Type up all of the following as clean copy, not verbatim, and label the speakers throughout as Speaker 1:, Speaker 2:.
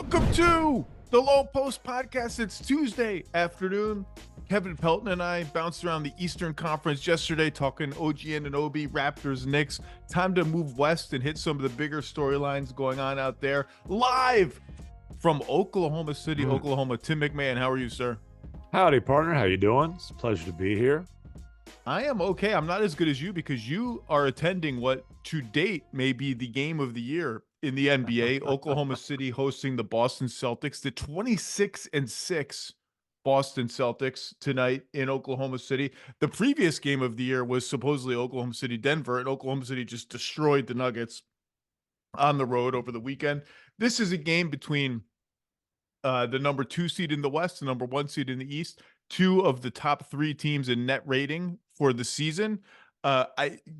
Speaker 1: Welcome to the Lowe Post podcast. It's Tuesday afternoon. Kevin Pelton and I bounced around the Eastern Conference yesterday talking OG and OB, Raptors, Knicks. Time to move west and hit some of the bigger storylines going on out there. Live from Oklahoma City, Oklahoma. Tim MacMahon, how are you, sir?
Speaker 2: Howdy, partner. How you doing? It's a pleasure to be here.
Speaker 1: I am okay. I'm not as good as you because you are attending what to date may be the game of the year in the NBA. Oklahoma City hosting the Boston Celtics, the 26-6 Boston Celtics tonight in Oklahoma City. The previous game of the year was supposedly Oklahoma City, Denver, and Oklahoma City just destroyed the Nuggets on the road over the weekend. This is a game between the number 2 seed in the West, the number 1 seed in the East, two of the top 3 teams in net rating for the season.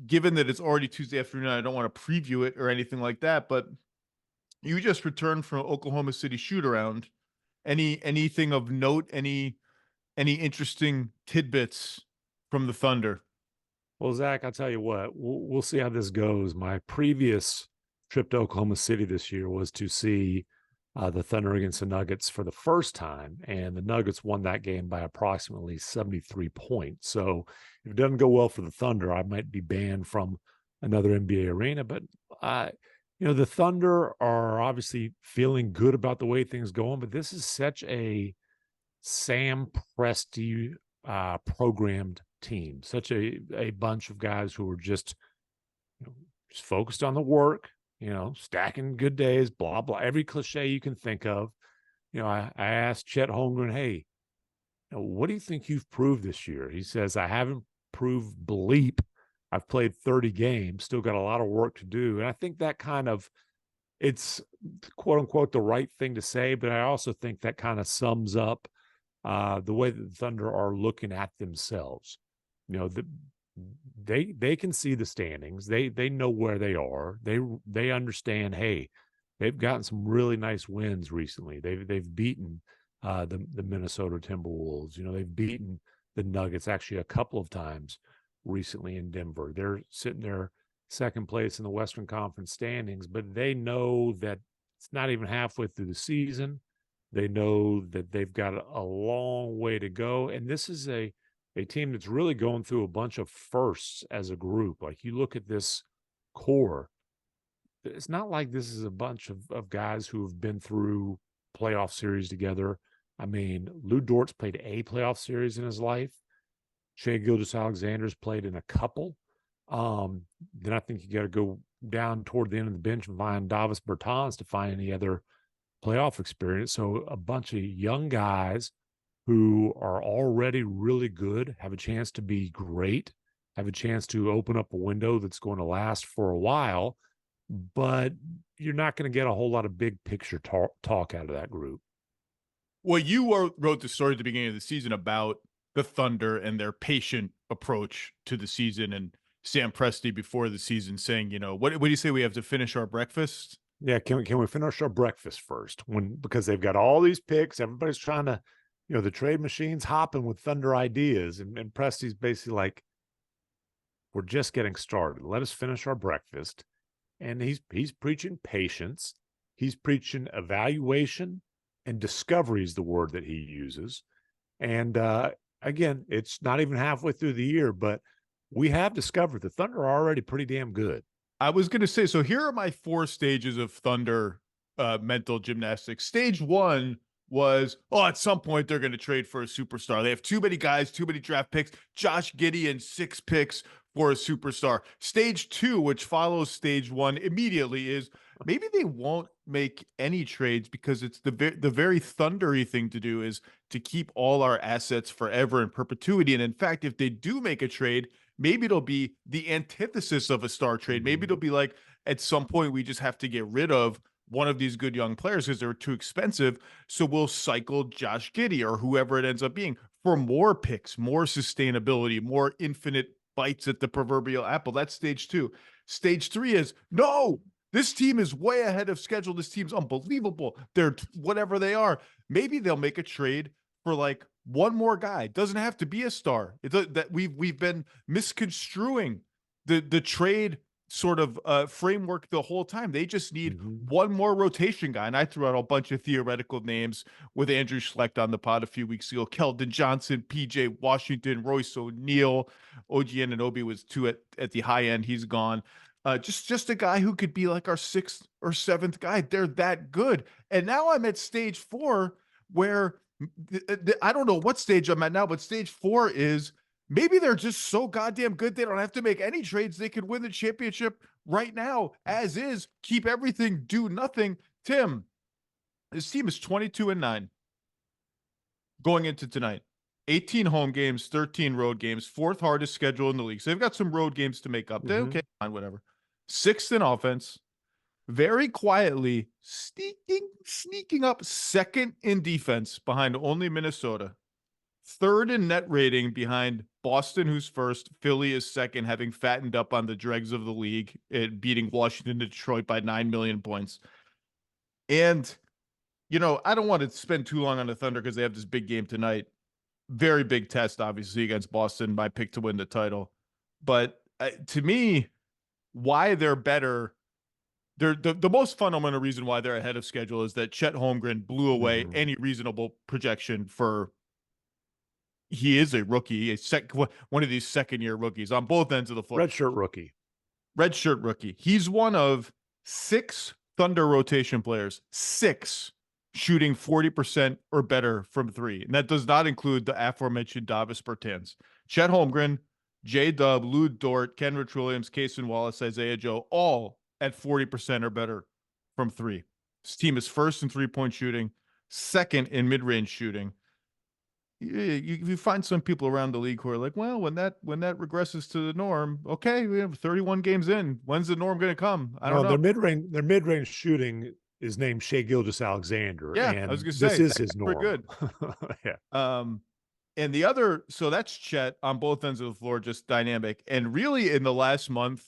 Speaker 1: Given that it's already Tuesday afternoon, I don't want to preview it or anything like that, but you just returned from Oklahoma City shoot around. Anything of note, any interesting tidbits from the Thunder?
Speaker 2: Well, Zach, I'll tell you what, we'll see how this goes. My previous trip to Oklahoma City this year was to see the Thunder against the Nuggets for the first time, and the Nuggets won that game by approximately 73 points. So if it doesn't go well for the Thunder, I might be banned from another NBA arena. But the Thunder are obviously feeling good about the way things going, but this is such a Sam Presti programmed team, such a bunch of guys who are just focused on the work, stacking good days, blah, blah, every cliche you can think of. I asked Chet Holmgren, hey, what do you think you've proved this year? He says, I haven't proved bleep. I've played 30 games, still got a lot of work to do. And I think that it's quote unquote the right thing to say, but I also think that kind of sums up the way that the Thunder are looking at themselves. They can see the standings. They know where they are. They understand, hey, they've gotten some really nice wins recently. They've beaten the Minnesota Timberwolves. They've beaten the Nuggets actually a couple of times recently in Denver. They're sitting there second place in the Western Conference standings, but they know that it's not even halfway through the season. They know that they've got a long way to go. And this is a team that's really going through a bunch of firsts as a group. Like, you look at this core, it's not like this is a bunch of guys who have been through playoff series together. I mean, Lou Dort's played a playoff series in his life. Shai Gilgeous-Alexander's played in a couple. Then I think you got to go down toward the end of the bench and find Davis Bertans to find any other playoff experience. So a bunch of young guys who are already really good, have a chance to be great, have a chance to open up a window that's going to last for a while, but you're not going to get a whole lot of big picture talk out of that group.
Speaker 1: Well, you wrote the story at the beginning of the season about the Thunder and their patient approach to the season, and Sam Presti before the season saying, what do you say we have to finish our breakfast?
Speaker 2: Yeah, can we finish our breakfast first? Because they've got all these picks, everybody's trying to, the trade machine's hopping with Thunder ideas, and Presti's basically like, we're just getting started. Let us finish our breakfast. And he's preaching patience. He's preaching evaluation, and discovery is the word that he uses. And again, it's not even halfway through the year, but we have discovered the Thunder are already pretty damn good.
Speaker 1: I was going to say, so here are my 4 stages of Thunder mental gymnastics. Stage 1 was, at some point they're going to trade for a superstar. They have too many guys, too many draft picks. Josh Giddey and 6 picks for a superstar. Stage 2, which follows stage 1 immediately, is maybe they won't make any trades because it's the very Thundery thing to do is to keep all our assets forever in perpetuity. And in fact, if they do make a trade, maybe it'll be the antithesis of a star trade. Maybe it'll be like, at some point we just have to get rid of one of these good young players because they're too expensive. So we'll cycle Josh Giddey or whoever it ends up being for more picks, more sustainability, more infinite bites at the proverbial apple. That's stage 2. Stage 3 is, no, this team is way ahead of schedule. This team's unbelievable. They're whatever they are. Maybe they'll make a trade for like one more guy. It doesn't have to be a star. That we've been misconstruing the trade sort of framework the whole time. They just need
Speaker 2: Mhm.
Speaker 1: one more rotation guy. And I threw out a bunch of theoretical names with Andrew Schlecht on the pod a few weeks ago. Keldon Johnson, PJ Washington, Royce O'Neal, OG Anunoby was two at the high end. He's gone. Just a guy who could be like our sixth or seventh guy. They're that good. And now I'm at stage 4 where I don't know what stage I'm at now, but stage 4 is maybe they're just so goddamn good they don't have to make any trades. They could win the championship right now, as is, keep everything, do nothing. Tim, this team is 22-9 going into tonight. 18 home games, 13 road games, fourth hardest schedule in the league. So they've got some road games to make up.
Speaker 2: Mhm.
Speaker 1: Okay, fine, whatever. Sixth in offense, very quietly sneaking up second in defense behind only Minnesota. Third in net rating behind Boston, who's first. Philly is second, having fattened up on the dregs of the league, beating Washington and Detroit by 9 million points. And, I don't want to spend too long on the Thunder because they have this big game tonight. Very big test, obviously, against Boston, my pick to win the title. But to me, why they're better, the most fundamental reason why they're ahead of schedule is that Chet Holmgren blew away
Speaker 2: Mhm.
Speaker 1: any reasonable projection for. He is a rookie, one of these second-year rookies on both ends of the floor.
Speaker 2: Redshirt rookie.
Speaker 1: Redshirt rookie. He's one of 6 Thunder rotation players, 6 shooting 40% or better from 3. And that does not include the aforementioned Davis Bertans. Chet Holmgren, J-Dub, Lou Dort, Kenrich Williams, Cason Wallace, Isaiah Joe, all at 40% or better from 3. This team is first in three-point shooting, second in mid-range shooting. You find some people around the league who are like, well, when that regresses to the norm, okay, we have 31 games in. When's the norm going to come? I don't
Speaker 2: Well,
Speaker 1: know.
Speaker 2: their mid-range shooting is named Shai Gilgeous-Alexander,
Speaker 1: Yeah, I was
Speaker 2: and
Speaker 1: going to
Speaker 2: this
Speaker 1: say
Speaker 2: is
Speaker 1: that
Speaker 2: his
Speaker 1: guy's pretty
Speaker 2: norm.
Speaker 1: good.
Speaker 2: Yeah.
Speaker 1: And the other, so that's Chet on both ends of the floor, just dynamic. And really, in the last month,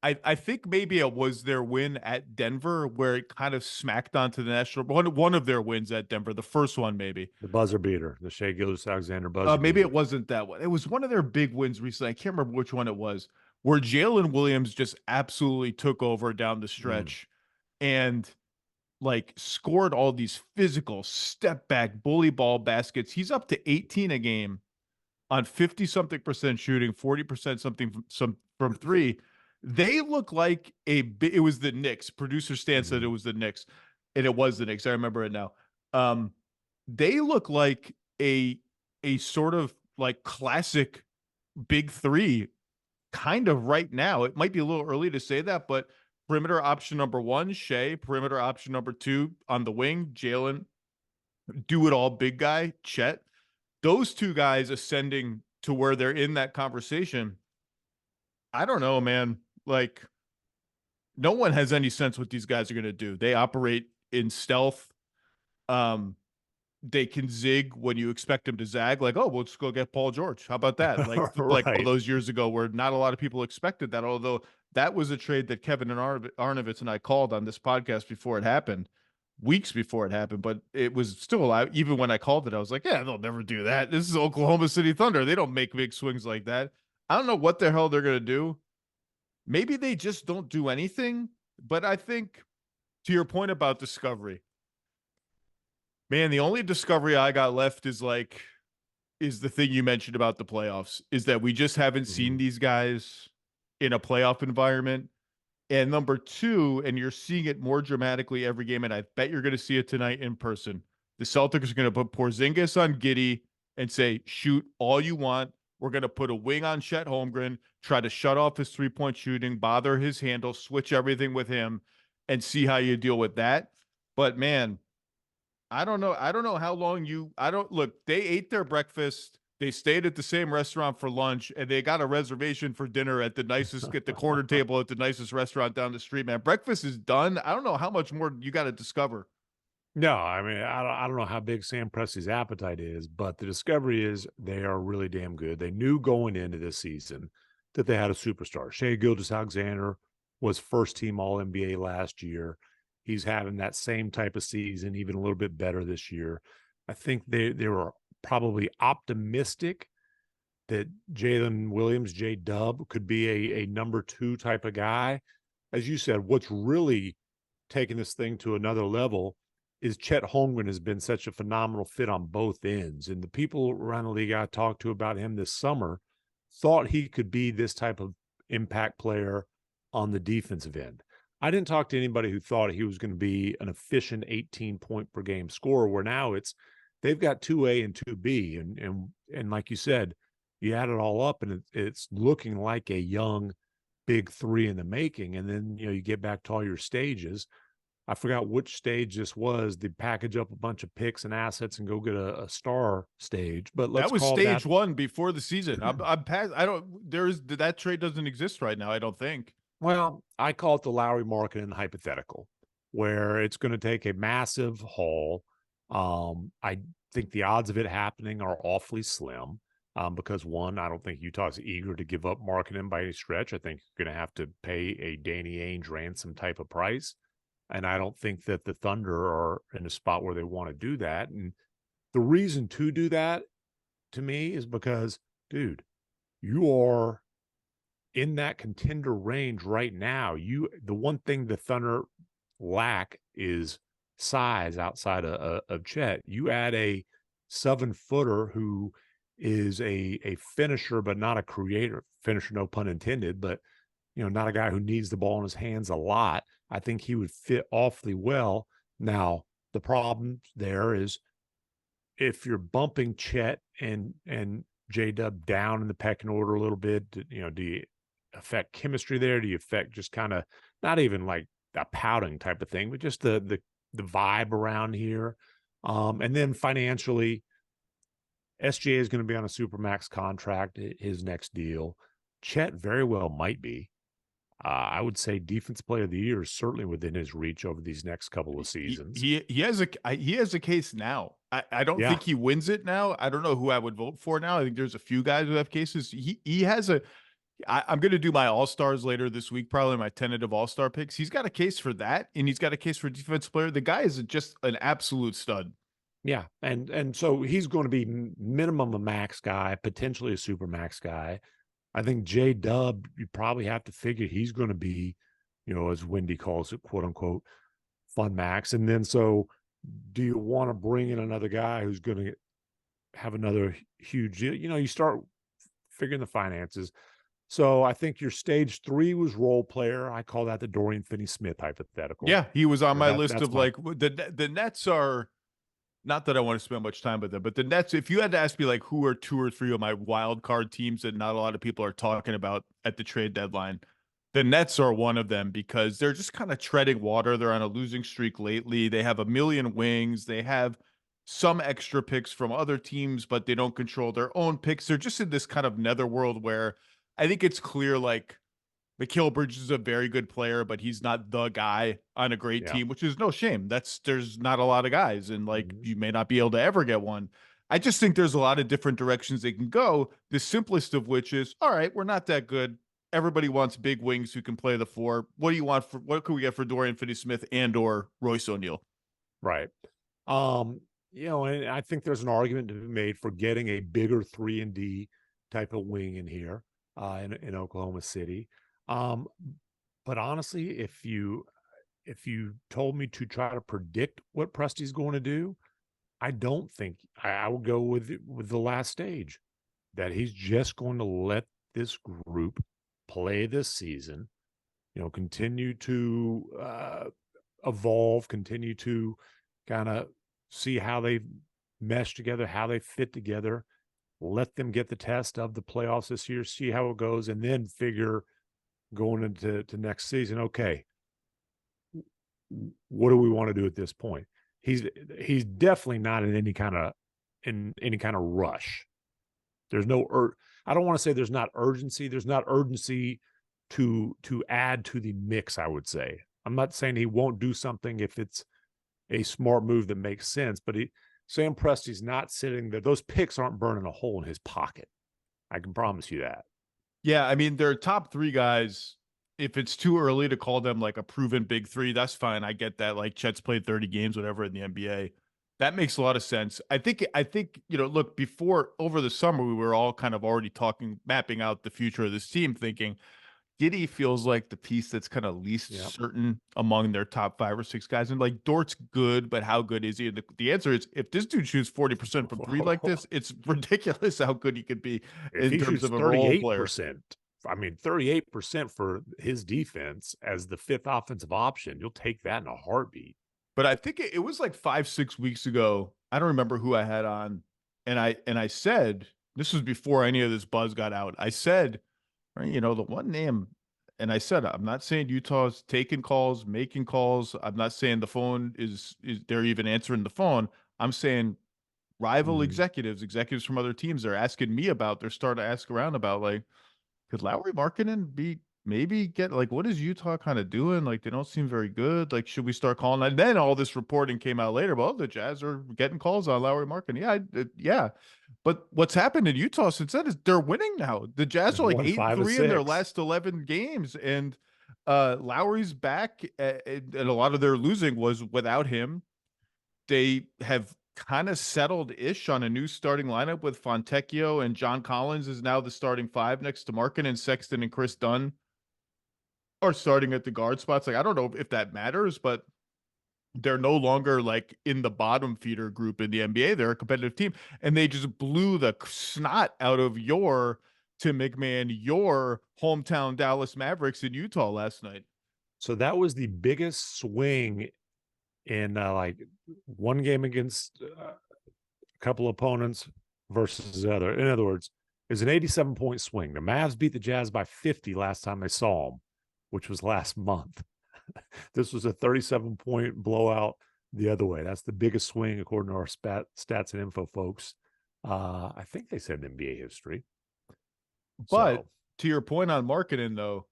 Speaker 1: I think maybe it was their win at Denver where it kind of smacked onto the national. One of their wins at Denver, the first one maybe.
Speaker 2: The buzzer beater, the Shai Gilgeous-Alexander buzzer
Speaker 1: Maybe
Speaker 2: beater.
Speaker 1: it wasn't that one. It was one of their big wins recently. I can't remember which one it was, where Jalen Williams just absolutely took over down the stretch and like scored all these physical step back bully ball baskets. He's up to 18 a game on 50 something percent shooting, 40% something from 3. They look like it was the Knicks. Producer Stan said it was the Knicks, and it was the Knicks. I remember it now. They look like a sort of like classic big 3 kind of right now. It might be a little early to say that, but perimeter option number 1, Shai. Perimeter option number 2 on the wing, Jalen. Do it all big guy, Chet. Those two guys ascending to where they're in that conversation. I don't know, man. Like, no one has any sense what these guys are going to do. They operate in stealth. Um, they can zig when you expect them to zag. Like, oh, we'll just go get Paul George. How about that? Like all
Speaker 2: Right.
Speaker 1: those years ago, where not a lot of people expected that. Although that was a trade that Kevin and Arnovitz and I called on this podcast before it happened, weeks before it happened. But it was still alive. Even when I called it, I was like, yeah, they'll never do that. This is Oklahoma City Thunder. They don't make big swings like that. I don't know what the hell they're gonna do. Maybe they just don't do anything. But I think, to your point about discovery, man, the only discovery I got left is the thing you mentioned about the playoffs, is that we just haven't seen these guys in a playoff environment. And number 2, and you're seeing it more dramatically every game, and I bet you're going to see it tonight in person. The Celtics are going to put Porzingis on Giddey and say, shoot all you want. We're going to put a wing on Chet Holmgren, try to shut off his three-point shooting, bother his handle, switch everything with him, and see how you deal with that. But, man, I don't know. I don't know how long they ate their breakfast. They stayed at the same restaurant for lunch, and they got a reservation for dinner at the corner table at the nicest restaurant down the street, man. Breakfast is done. I don't know how much more you got to discover.
Speaker 2: No, I mean, I don't know how big Sam Presti's appetite is, but the discovery is they are really damn good. They knew going into this season that they had a superstar. Shai Gilgeous-Alexander was first team All NBA last year. He's having that same type of season, even a little bit better this year. I think they were probably optimistic that Jalen Williams, J-Dub, could be a number 2 type of guy. As you said, what's really taking this thing to another level is Chet Holmgren has been such a phenomenal fit on both ends. And the people around the league I talked to about him this summer thought he could be this type of impact player on the defensive end. I didn't talk to anybody who thought he was going to be an efficient 18 point per game scorer, where now they've got 2A and 2B. And like you said, you add it all up and it's looking like a young big 3 in the making. And then, you get back to all your stages. I forgot which stage this was. They package up a bunch of picks and assets and go get a star stage. But let's
Speaker 1: That was
Speaker 2: call
Speaker 1: stage
Speaker 2: that
Speaker 1: 1 before the season. I'm past. That trade doesn't exist right now, I don't think.
Speaker 2: Well, I call it the Lowry market and hypothetical, where it's going to take a massive haul. I think the odds of it happening are awfully slim. Because one, I don't think Utah's eager to give up marketing by any stretch. I think you're going to have to pay a Danny Ainge ransom type of price. And I don't think that the Thunder are in a spot where they want to do that. And the reason to do that, to me, is because, dude, you are in that contender range right now. The one thing the Thunder lack is size outside of Chet. You add a 7-footer who is a finisher, but not a creator. Finisher, no pun intended, but not a guy who needs the ball in his hands a lot. I think he would fit awfully well. Now, the problem there is if you're bumping Chet and J-Dub down in the pecking order a little bit, do you affect chemistry there? Do you affect just kind of not even like a pouting type of thing, but just the vibe around here? And then financially, SGA is going to be on a supermax contract, his next deal. Chet very well might be. I would say defense player of the year is certainly within his reach over these next couple of seasons.
Speaker 1: He has a case now. I don't think he wins it now. I don't know who I would vote for now. I think there's a few guys who have cases. He has I'm going to do my all-stars later this week, probably my tentative all-star picks. He's got a case for that, and he's got a case for defense player. The guy is just an absolute stud.
Speaker 2: Yeah, and so he's going to be minimum a max guy, potentially a super max guy. I think J-Dub, you probably have to figure he's going to be, as Wendy calls it, quote unquote, fun max. And then so do you want to bring in another guy who's going to have another huge, you start figuring the finances. So I think your stage 3 was role player. I call that the Dorian Finney-Smith hypothetical.
Speaker 1: Yeah, he was on my list of like the Nets are. Not that I want to spend much time with them, but the Nets, if you had to ask me like who are 2 or 3 of my wild card teams that not a lot of people are talking about at the trade deadline, the Nets are one of them because they're just kind of treading water. They're on a losing streak lately. They have a million wings. They have some extra picks from other teams, but they don't control their own picks. They're just in this kind of netherworld where I think it's clear like Mikal Bridges is a very good player, but he's not the guy on a great team, which is no shame. There's not a lot of guys, and like you may not be able to ever get one. I just think there's a lot of different directions they can go. The simplest of which is, all right, we're not that good. Everybody wants big wings who can play the 4. What do you want for what can we get for Dorian Finney-Smith and or Royce O'Neal?
Speaker 2: Right. And I think there's an argument to be made for getting a bigger 3-and-D type of wing in here in Oklahoma City. But honestly, if you told me to try to predict what Presty's going to do, I don't think I would go with the last stage, that he's just going to let this group play this season, continue to evolve, continue to kind of see how they mesh together, how they fit together, let them get the test of the playoffs this year, see how it goes, and then figure going into next season, okay, what do we want to do at this point? He's definitely not in any kind of rush. There's no I don't want to say there's not urgency. There's not urgency to add to the mix, I would say. I'm not saying he won't do something if it's a smart move that makes sense, but Sam Presti's not sitting there. Those picks aren't burning a hole in his pocket. I can promise you that.
Speaker 1: Yeah, I mean, their top 3 guys, if it's too early to call them like a proven big 3, that's fine. I get that. Like Chet's played 30 games, whatever, in the NBA. That makes a lot of sense. I think, look, before over the summer, we were all kind of already talking, mapping out the future of this team, thinking Giddy feels like the piece that's kind of least
Speaker 2: Yep.
Speaker 1: certain among their top 5 or 6 guys. And like Dort's good, but how good is he? And the answer is if this dude shoots 40% from three like this, it's ridiculous how good he could be
Speaker 2: If
Speaker 1: in
Speaker 2: he
Speaker 1: terms
Speaker 2: shoots
Speaker 1: of a role player.
Speaker 2: 38%, I mean 38% for his defense as the fifth offensive option, you'll take that in a heartbeat.
Speaker 1: But I think it was like 5, 6 weeks ago. I don't remember who I had on, and I said this was before any of this buzz got out. I said, right, the one name, and I said I'm not saying Utah's taking calls, making calls. I'm not saying the phone is they're even answering the phone. I'm saying rival
Speaker 2: Mhm.
Speaker 1: executives from other teams are asking me about. They're starting to ask around about like could Lowry Markkinen be maybe get like what is Utah kind of doing? Like they don't seem very good. Like should we start calling? And then all this reporting came out later. Well, the Jazz are getting calls on Lowry Markkinen. Yeah. But what's happened in Utah since then is they're winning now. The Jazz
Speaker 2: They've
Speaker 1: are like
Speaker 2: won
Speaker 1: eight and
Speaker 2: 5 of
Speaker 1: three in their
Speaker 2: 6.
Speaker 1: last 11 games, and Lowry's back, and a lot of their losing was without him. They have kind of settled ish on a new starting lineup with Fontecchio and John Collins is now the starting five next to Markin and Sexton and Chris Dunn are starting at the guard spots. Like, I don't know if that matters, but they're no longer like in the bottom feeder group in the NBA. They're a competitive team, and they just blew the snot out of your Tim MacMahon, your hometown Dallas Mavericks in Utah last night.
Speaker 2: So that was the biggest swing in like one game against a couple opponents versus the other. In other words, it's an 87-point swing. The Mavs beat the Jazz by 50 last time they saw them, which was last month. This was a 37-point blowout the other way. That's the biggest swing according to our stats and info folks. I think they said in NBA history.
Speaker 1: But
Speaker 2: So
Speaker 1: to your point on marketing, though,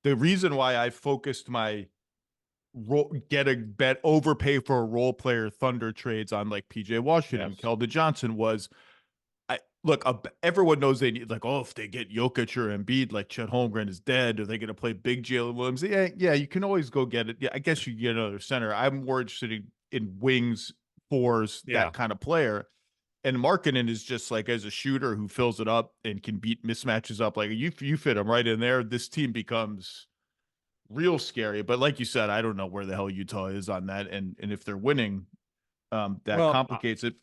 Speaker 1: the reason why I focused my get a bet overpay for a role player Thunder trades on like PJ Washington,
Speaker 2: yes,
Speaker 1: Keldon Johnson was I look everyone knows they need like if they get Jokic or Embiid like Chet Holmgren is dead, are they going to play big Jalen Williams? Yeah, you can always go get it. Yeah, I guess you get another center. I'm more interested in wings, fours,
Speaker 2: yeah.
Speaker 1: that kind of player. And Markkinen is just like as a shooter who fills it up and can beat mismatches up. Like you fit him right in there. This team becomes real scary. But like you said, I don't know where the hell Utah is on that, and if they're winning, that
Speaker 2: Well,
Speaker 1: complicates it.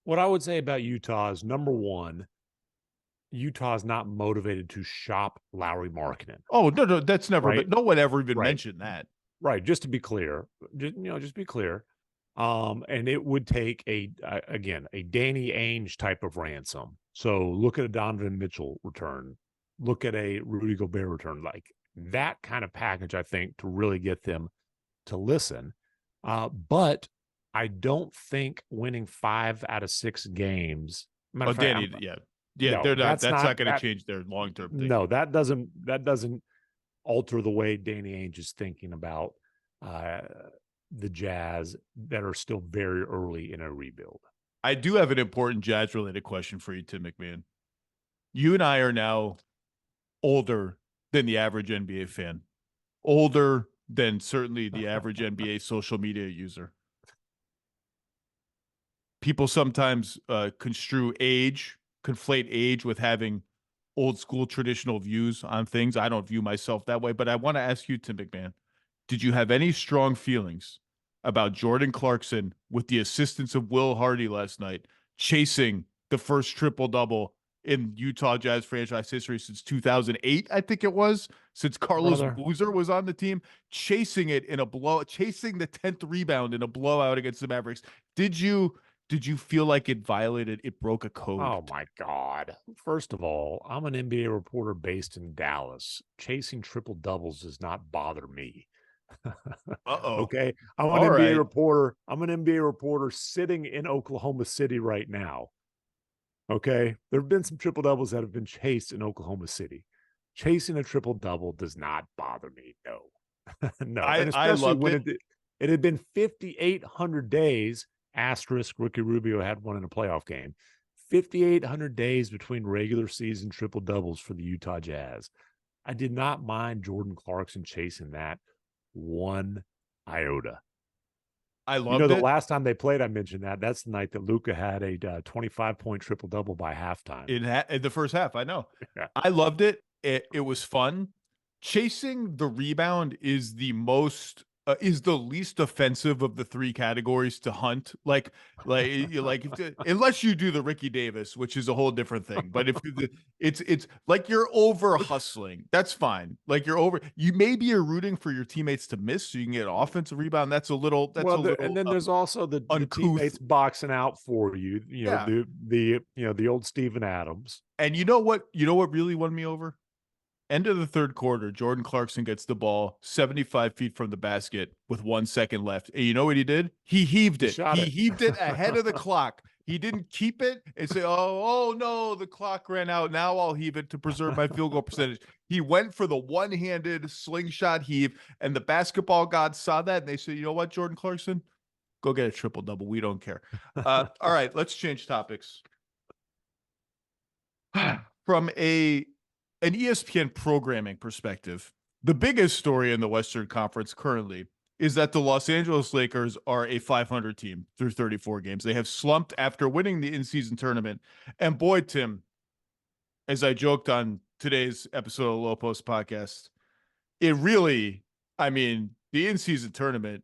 Speaker 2: what I would say about Utah is number one, Utah is not motivated to shop Lowry Markkinen,
Speaker 1: Oh no, that's never.
Speaker 2: right?
Speaker 1: But no one ever even
Speaker 2: Right.
Speaker 1: mentioned that.
Speaker 2: Right. Just to be clear, just be clear. And it would take again a Danny Ainge type of ransom. So look at a Donovan Mitchell return, look at a Rudy Gobert return, like that kind of package. I think to really get them to listen. But I don't think winning 5 out of 6 games. Matter
Speaker 1: Oh,
Speaker 2: of fact,
Speaker 1: Danny, yeah,
Speaker 2: no,
Speaker 1: they're not.
Speaker 2: that's
Speaker 1: That's
Speaker 2: not
Speaker 1: not going to
Speaker 2: that.
Speaker 1: change their long term
Speaker 2: No,
Speaker 1: thinking.
Speaker 2: that doesn't alter the way Danny Ainge is thinking about uh, the Jazz that are still very early in a rebuild.
Speaker 1: I do have an important Jazz related question for you, Tim MacMahon. You and I are now older than the average NBA fan, older than certainly the average NBA social media user. People sometimes conflate age with having old school traditional views on things. I don't view myself that way, but I want to ask you, Tim MacMahon, did you have any strong feelings about Jordan Clarkson with the assistance of Will Hardy last night chasing the first triple double in Utah Jazz franchise history since 2008, I think it was, since Carlos
Speaker 2: Brother,
Speaker 1: Boozer was on the team, chasing it in a chasing the 10th rebound in a blowout against the Mavericks. Did you feel like it broke a code?
Speaker 2: oh my God. First of all, I'm an NBA reporter based in Dallas. Chasing triple doubles does not bother me.
Speaker 1: Uh-oh.
Speaker 2: Okay. I'm an
Speaker 1: All
Speaker 2: NBA
Speaker 1: right.
Speaker 2: reporter. I'm an NBA reporter sitting in Oklahoma City right now. Okay. There have been some triple doubles that have been chased in Oklahoma City. Chasing a triple double does not bother me. No, no. And
Speaker 1: I
Speaker 2: especially
Speaker 1: loved
Speaker 2: when
Speaker 1: it.
Speaker 2: it had been 5,800 days, asterisk, Ricky Rubio had one in a playoff game. 5,800 days between regular season triple doubles for the Utah Jazz. I did not mind Jordan Clarkson chasing that one iota.
Speaker 1: I
Speaker 2: You know,
Speaker 1: loved
Speaker 2: the
Speaker 1: it
Speaker 2: last time they played, I mentioned that's the night that Luka had a 25-point triple-double by halftime.
Speaker 1: in the first half. I know.
Speaker 2: Yeah.
Speaker 1: I loved it. It was fun. Chasing the rebound is is the least offensive of the three categories to hunt. Unless you do the Ricky Davis, which is a whole different thing. But if it's like you're over hustling, that's fine. Like maybe you're rooting for your teammates to miss so you can get an offensive rebound.
Speaker 2: And then there's also the
Speaker 1: uncouth.
Speaker 2: teammates boxing out for you. You know,
Speaker 1: Yeah.
Speaker 2: the old Steven Adams.
Speaker 1: And you know what? You know what really won me over? End of the third quarter, Jordan Clarkson gets the ball 75 feet from the basket with 1 second left. And you know what he did? He heaved
Speaker 2: He
Speaker 1: it.
Speaker 2: shot
Speaker 1: He
Speaker 2: it.
Speaker 1: heaved it ahead of the clock. He didn't keep it and say, oh no, the clock ran out. Now I'll heave it to preserve my field goal percentage. He went for the one-handed slingshot heave, and the basketball gods saw that, and they said, you know what, Jordan Clarkson? Go get a triple-double. We don't care. All right, let's change topics. From an ESPN programming perspective, the biggest story in the Western Conference currently is that the Los Angeles Lakers are a 500 team through 34 games. They have slumped after winning the in-season tournament. And boy, Tim, as I joked on today's episode of the Lowe Post podcast, it really, I mean, the in-season tournament,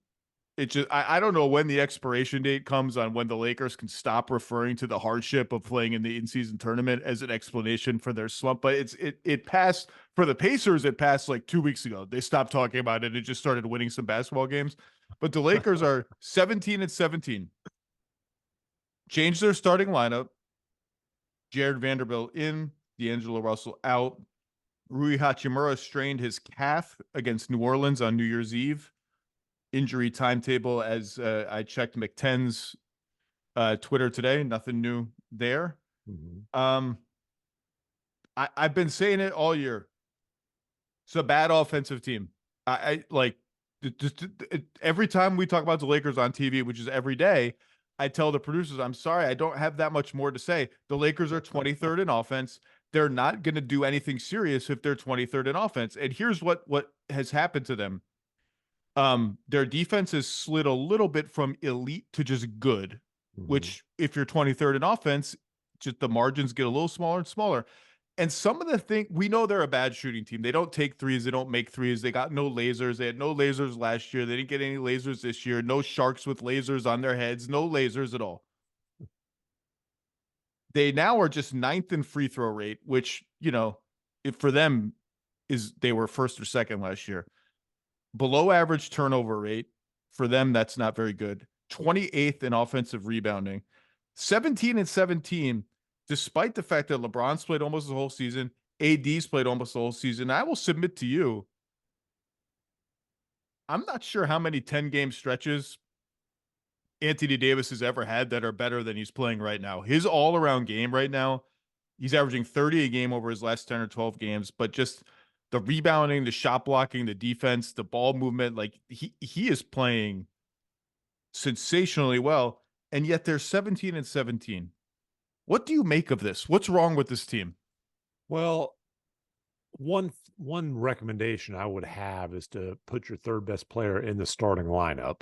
Speaker 1: it just I don't know when the expiration date comes on when the Lakers can stop referring to the hardship of playing in the in-season tournament as an explanation for their slump. But it passed for the Pacers. It passed like 2 weeks ago. They stopped talking about it. It just started winning some basketball games. But the Lakers are 17-17. Changed their starting lineup. Jared Vanderbilt in, D'Angelo Russell out. Rui Hachimura strained his calf against New Orleans on New Year's Eve. Injury timetable as I checked McTen's Twitter today. Nothing new there.
Speaker 2: Mm-hmm.
Speaker 1: I've been saying it all year. It's a bad offensive team. I like every time we talk about the Lakers on TV, which is every day, I tell the producers, I'm sorry, I don't have that much more to say. The Lakers are 23rd in offense. They're not going to do anything serious if they're 23rd in offense. And here's what has happened to them. Their defense has slid a little bit from elite to just good, which if you're 23rd in offense, just the margins get a little smaller and smaller. And some of the things, we know they're a bad shooting team. They don't take threes. They don't make threes. They got no lasers. They had no lasers last year. They didn't get any lasers this year. No sharks with lasers on their heads. No lasers at all. They now are just 9th in free throw rate, which, you know, for them they were 1st or 2nd last year. Below average turnover rate. For them, that's not very good. 28th in offensive rebounding. 17-17, despite the fact that LeBron's played almost the whole season, AD's played almost the whole season. I will submit to you, I'm not sure how many 10-game stretches Anthony Davis has ever had that are better than he's playing right now. His all-around game right now, he's averaging 30 a game over his last 10 or 12 games, but just the rebounding, the shot blocking, the defense, the ball movement, like he is playing sensationally well, and yet they're 17-17. What do you make of this? What's wrong with this team?
Speaker 2: Well, one recommendation I would have is to put your third best player in the starting lineup.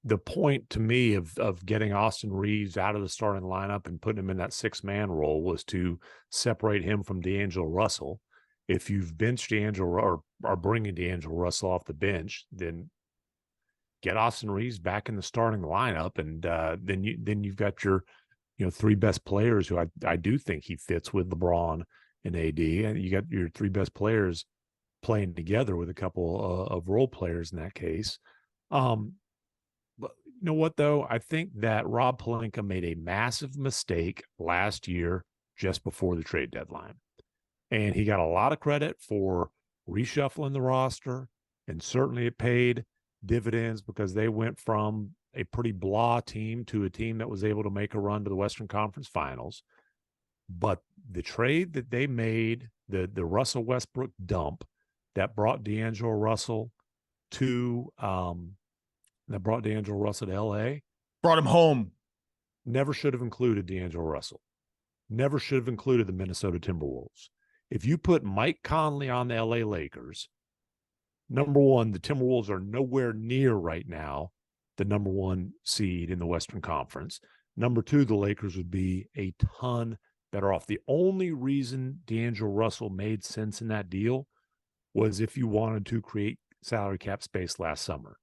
Speaker 2: The point to me of getting Austin Reeves out of the starting lineup and putting him in that 6-man role was to separate him from D'Angelo Russell. If you've benched D'Angelo or are bringing D'Angelo Russell off the bench, then get Austin Reeves back in the starting lineup, and then you've got your 3 best players who I do think he fits with LeBron and AD, and you got your 3 best players playing together with a couple of role players in that case. But you know what, though? I think that Rob Pelinka made a massive mistake last year just before the trade deadline. And he got a lot of credit for reshuffling the roster, and certainly it paid dividends because they went from a pretty blah team to a team that was able to make a run to the Western Conference Finals. But the trade that they made, the Russell Westbrook dump that brought D'Angelo Russell to LA.
Speaker 1: Brought him home.
Speaker 2: Never should have included D'Angelo Russell. Never should have included the Minnesota Timberwolves. If you put Mike Conley on the LA Lakers, number one, the Timberwolves are nowhere near right now the number 1 seed in the Western Conference. Number 2, the Lakers would be a ton better off. The only reason D'Angelo Russell made sense in that deal was if you wanted to create salary cap space last summer.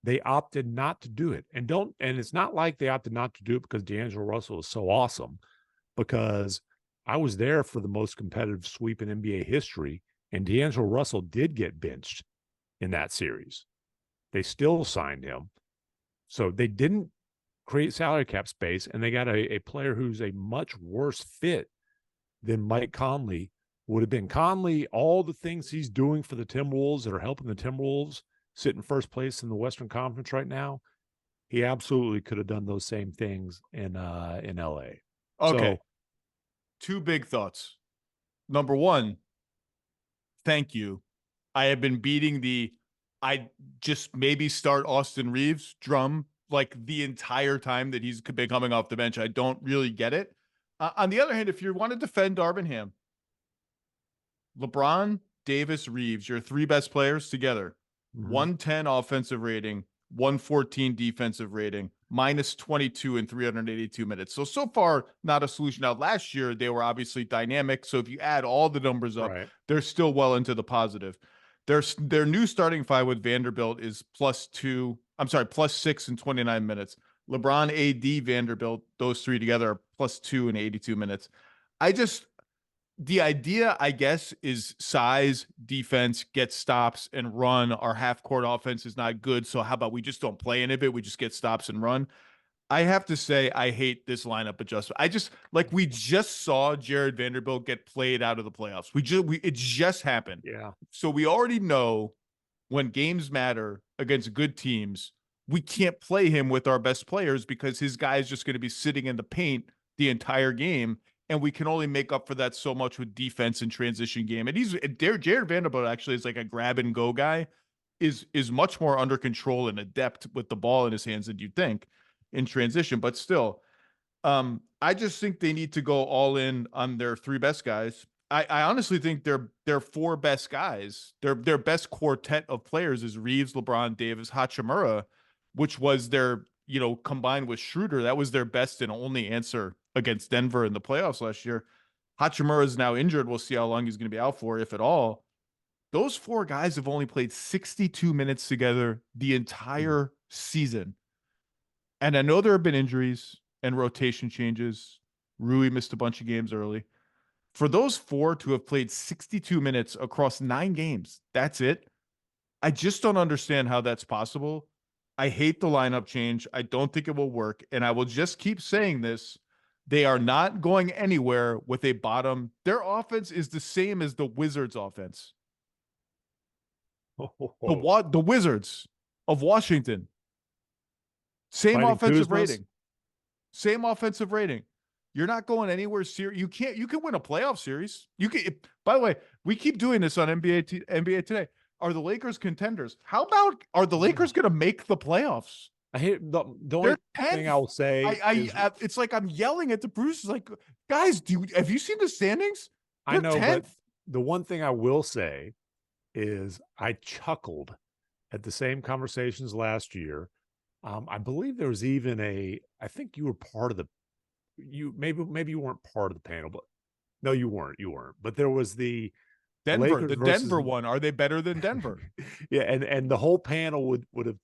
Speaker 2: They opted not to do it. And it's not like they opted not to do it because D'Angelo Russell is so awesome, because I was there for the most competitive sweep in NBA history, and D'Angelo Russell did get benched in that series. They still signed him. So they didn't create salary cap space, and they got a player who's a much worse fit than Mike Conley would have been. Conley, all the things he's doing for the Timberwolves that are helping the Timberwolves sit in first place in the Western Conference right now, he absolutely could have done those same things in LA.
Speaker 1: Okay.
Speaker 2: So,
Speaker 1: 2 big thoughts. Number 1, thank you. I have been beating I just maybe start Austin Reeves drum like the entire time that he's been coming off the bench. I don't really get it. On the other hand, if you want to defend Darvin Ham, LeBron, Davis, Reeves, your 3 best players together, 110 offensive rating, 114 defensive rating, minus 22 in 382 minutes. So far, not a solution. Now, last year, they were obviously dynamic. So if you add all the numbers up, they're still well into the positive. Their new starting 5 with Vanderbilt is +6 in 29 minutes. LeBron, AD, Vanderbilt, those 3 together are +2 in 82 minutes. The idea, I guess, is size, defense, get stops, and run. Our half-court offense is not good, so how about we just don't play any of it? We just get stops and run. I have to say, I hate this lineup adjustment. We just saw Jared Vanderbilt get played out of the playoffs. It just happened.
Speaker 2: Yeah.
Speaker 1: So we already know when games matter against good teams, we can't play him with our best players because his guy is just going to be sitting in the paint the entire game. And we can only make up for that so much with defense and transition game. And Jared Vanderbilt actually is like a grab and go guy, is much more under control and adept with the ball in his hands than you'd think in transition. But still, I just think they need to go all in on their 3 best guys. I honestly think their 4 best guys, their best quartet of players is Reeves, LeBron, Davis, Hachimura, which was their, combined with Schroeder, that was their best and only answer against Denver in the playoffs last year. Hachimura is now injured. We'll see how long he's going to be out for, if at all. Those 4 guys have only played 62 minutes together the entire season. And I know there have been injuries and rotation changes. Rui missed a bunch of games early. For those 4 to have played 62 minutes across 9 games, that's it. I just don't understand how that's possible. I hate the lineup change. I don't think it will work. And I will just keep saying this. They are not going anywhere with a bottom. Their offense is the same as the Wizards' offense. The Wizards of Washington. Same
Speaker 2: Fighting
Speaker 1: offensive
Speaker 2: Kuzmas?
Speaker 1: rating. Same offensive rating. You're not going anywhere serious. You can win a playoff series. By the way, we keep doing this on NBA Today. Are the Lakers contenders? How about, are the Lakers going to make the playoffs?
Speaker 2: I hate the only thing I will say.
Speaker 1: It's like I'm yelling at the Bruce. Like, guys, have you seen the standings?
Speaker 2: I know, 10th. But the one thing I will say is I chuckled at the same conversations last year. I believe there was even I think you were part of maybe you weren't part of the panel, but no, you weren't. But there was the
Speaker 1: Denver one. Are they better than Denver?
Speaker 2: Yeah, and the whole panel would have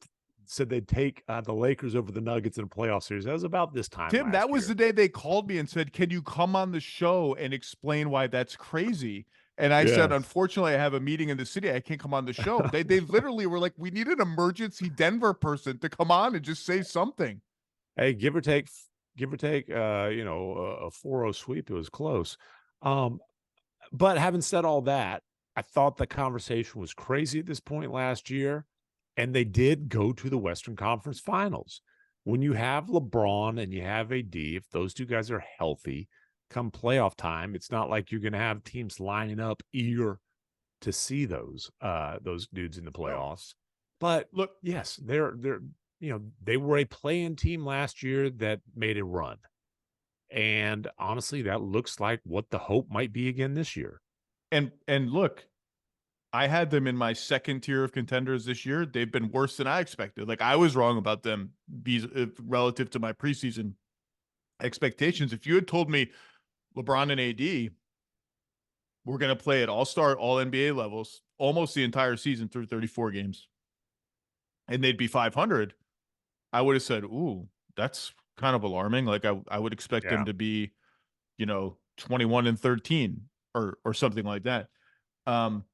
Speaker 2: said they'd take the Lakers over the Nuggets in a playoff series. That was about this time.
Speaker 1: Tim, that was the day they called me and said, "Can you come on the show and explain why that's crazy?" And I said, "Unfortunately, I have a meeting in the city. I can't come on the show." They literally were like, "We need an emergency Denver person to come on and just say something."
Speaker 2: Hey, give or take, a 4-0 sweep. It was close. But having said all that, I thought the conversation was crazy at this point last year, and they did go to the Western Conference Finals. When you have LeBron and you have AD, if those 2 guys are healthy, come playoff time, it's not like you're going to have teams lining up eager to see those dudes in the playoffs. But look, yes, they were a play-in team last year that made a run. And honestly, that looks like what the hope might be again this year.
Speaker 1: And look, I had them in my second tier of contenders this year. They've been worse than I expected. Like I was wrong about them relative to my preseason expectations. If you had told me LeBron and AD were going to play at all-star, all NBA levels almost the entire season through 34 games and they'd be 500, I would have said, "Ooh, that's kind of alarming." Like I would expect them
Speaker 2: Yeah.
Speaker 1: to be, 21 and 13 or something like that. Um,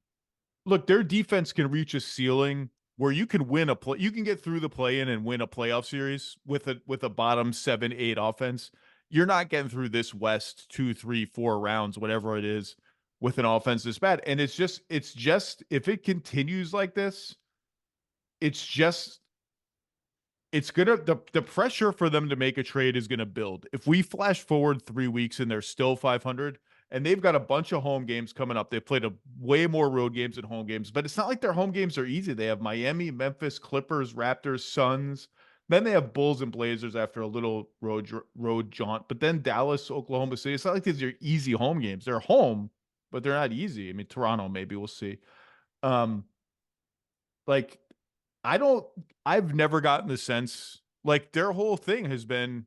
Speaker 1: Look, their defense can reach a ceiling where you can win you can get through the play-in and win a playoff series with a bottom 7, 8 offense. You're not getting through this West 2, 3, 4 rounds, whatever it is, with an offense this bad. And it's just if it continues like this, it's just it's gonna the pressure for them to make a trade is gonna build. If we flash forward 3 weeks and they're still 500, and they've got a bunch of home games coming up, they've played a way more road games than home games, but it's not like their home games are easy. They have Miami, Memphis, Clippers, Raptors, Suns. Then they have Bulls and Blazers after a little road jaunt, but then Dallas, Oklahoma City. It's not like these are easy home games. They're home, but they're not easy. I mean, Toronto, maybe we'll see. Um, like I don't I've never gotten the sense like their whole thing has been,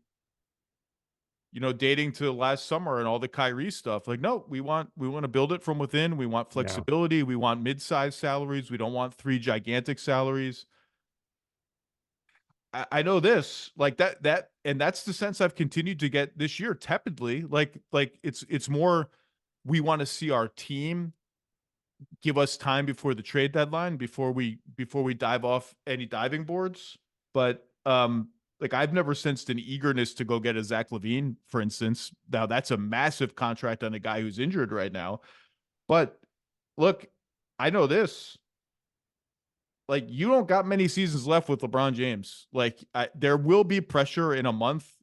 Speaker 1: dating to last summer and all the Kyrie stuff. Like, no, we want to build it from within. We want
Speaker 2: Yeah.
Speaker 1: flexibility. We want mid-sized salaries. We don't want three gigantic salaries. I know this, like and that's the sense I've continued to get this year tepidly. Like it's more we want to see our team give us time before the trade deadline before we dive off any diving boards. But like I've never sensed an eagerness to go get a Zach LaVine, for instance. Now that's a massive contract on a guy who's injured right now. But look, I know this. Like you don't got many seasons left with LeBron James. Like there will be pressure in a month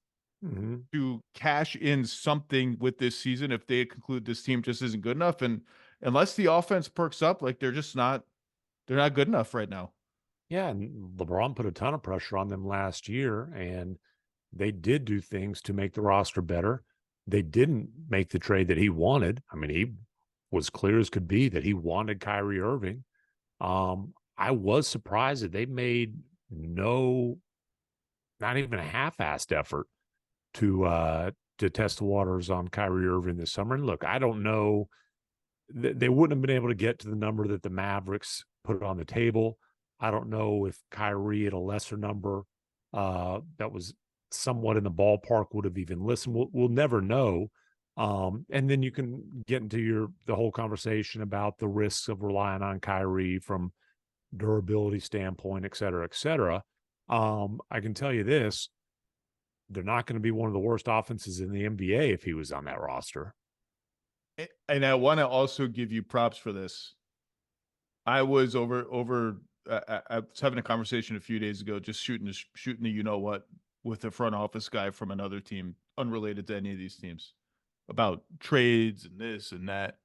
Speaker 2: Mm-hmm.
Speaker 1: to cash in something with this season if they conclude this team just isn't good enough. And unless the offense perks up, like they're not good enough right now.
Speaker 2: Yeah, and LeBron put a ton of pressure on them last year, and they did do things to make the roster better. They didn't make the trade that he wanted. I mean, he was clear as could be that he wanted Kyrie Irving. I was surprised that they made not even a half-assed effort to test the waters on Kyrie Irving this summer. And look, I don't know. They wouldn't have been able to get to the number that the Mavericks put on the table. I don't know if Kyrie at a lesser number that was somewhat in the ballpark would have even listened. We'll never know. And then you can get into the whole conversation about the risks of relying on Kyrie from durability standpoint, et cetera, et cetera. I can tell you this: they're not going to be one of the worst offenses in the NBA if he was on that roster.
Speaker 1: And I want to also give you props for this. I was I was having a conversation a few days ago, just shooting the what with a front office guy from another team, unrelated to any of these teams, about trades and this and that.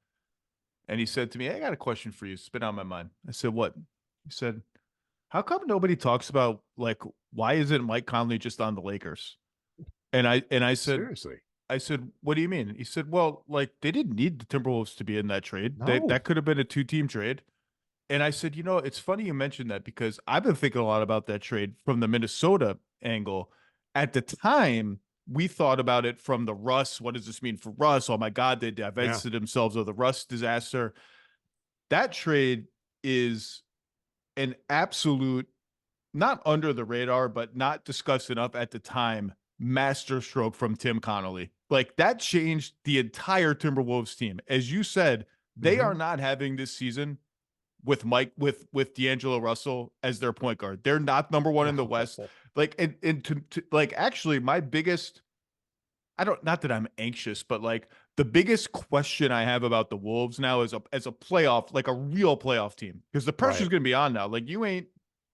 Speaker 1: And he said to me, "I got a question for you. It's been on my mind." I said, "What?" He said, "How come nobody talks about like why isn't Mike Conley just on the Lakers?" And I said,
Speaker 2: Seriously.
Speaker 1: "What do you mean?" He said, "Well, like they didn't need the Timberwolves to be in that trade.
Speaker 2: No.
Speaker 1: That could have been a two-team trade." And I said, it's funny you mentioned that because I've been thinking a lot about that trade from the Minnesota angle. At the time, we thought about it from the Russ. What does this mean for Russ? Oh my God, they
Speaker 2: Yeah.
Speaker 1: divested themselves of the Russ disaster. That trade is an absolute, not under the radar, but not discussed enough at the time, masterstroke from Tim Connolly. Like that changed the entire Timberwolves team. As you said, they
Speaker 2: Mm-hmm.
Speaker 1: are not having this season with Mike with D'Angelo Russell as their point guard. They're not number one in the West.
Speaker 2: No.
Speaker 1: Like and to like actually my biggest I don't not that I'm anxious, but like the biggest question I have about the Wolves now is as a playoff, like a real playoff team, because the pressure's
Speaker 2: Right.
Speaker 1: gonna be on now. Like you ain't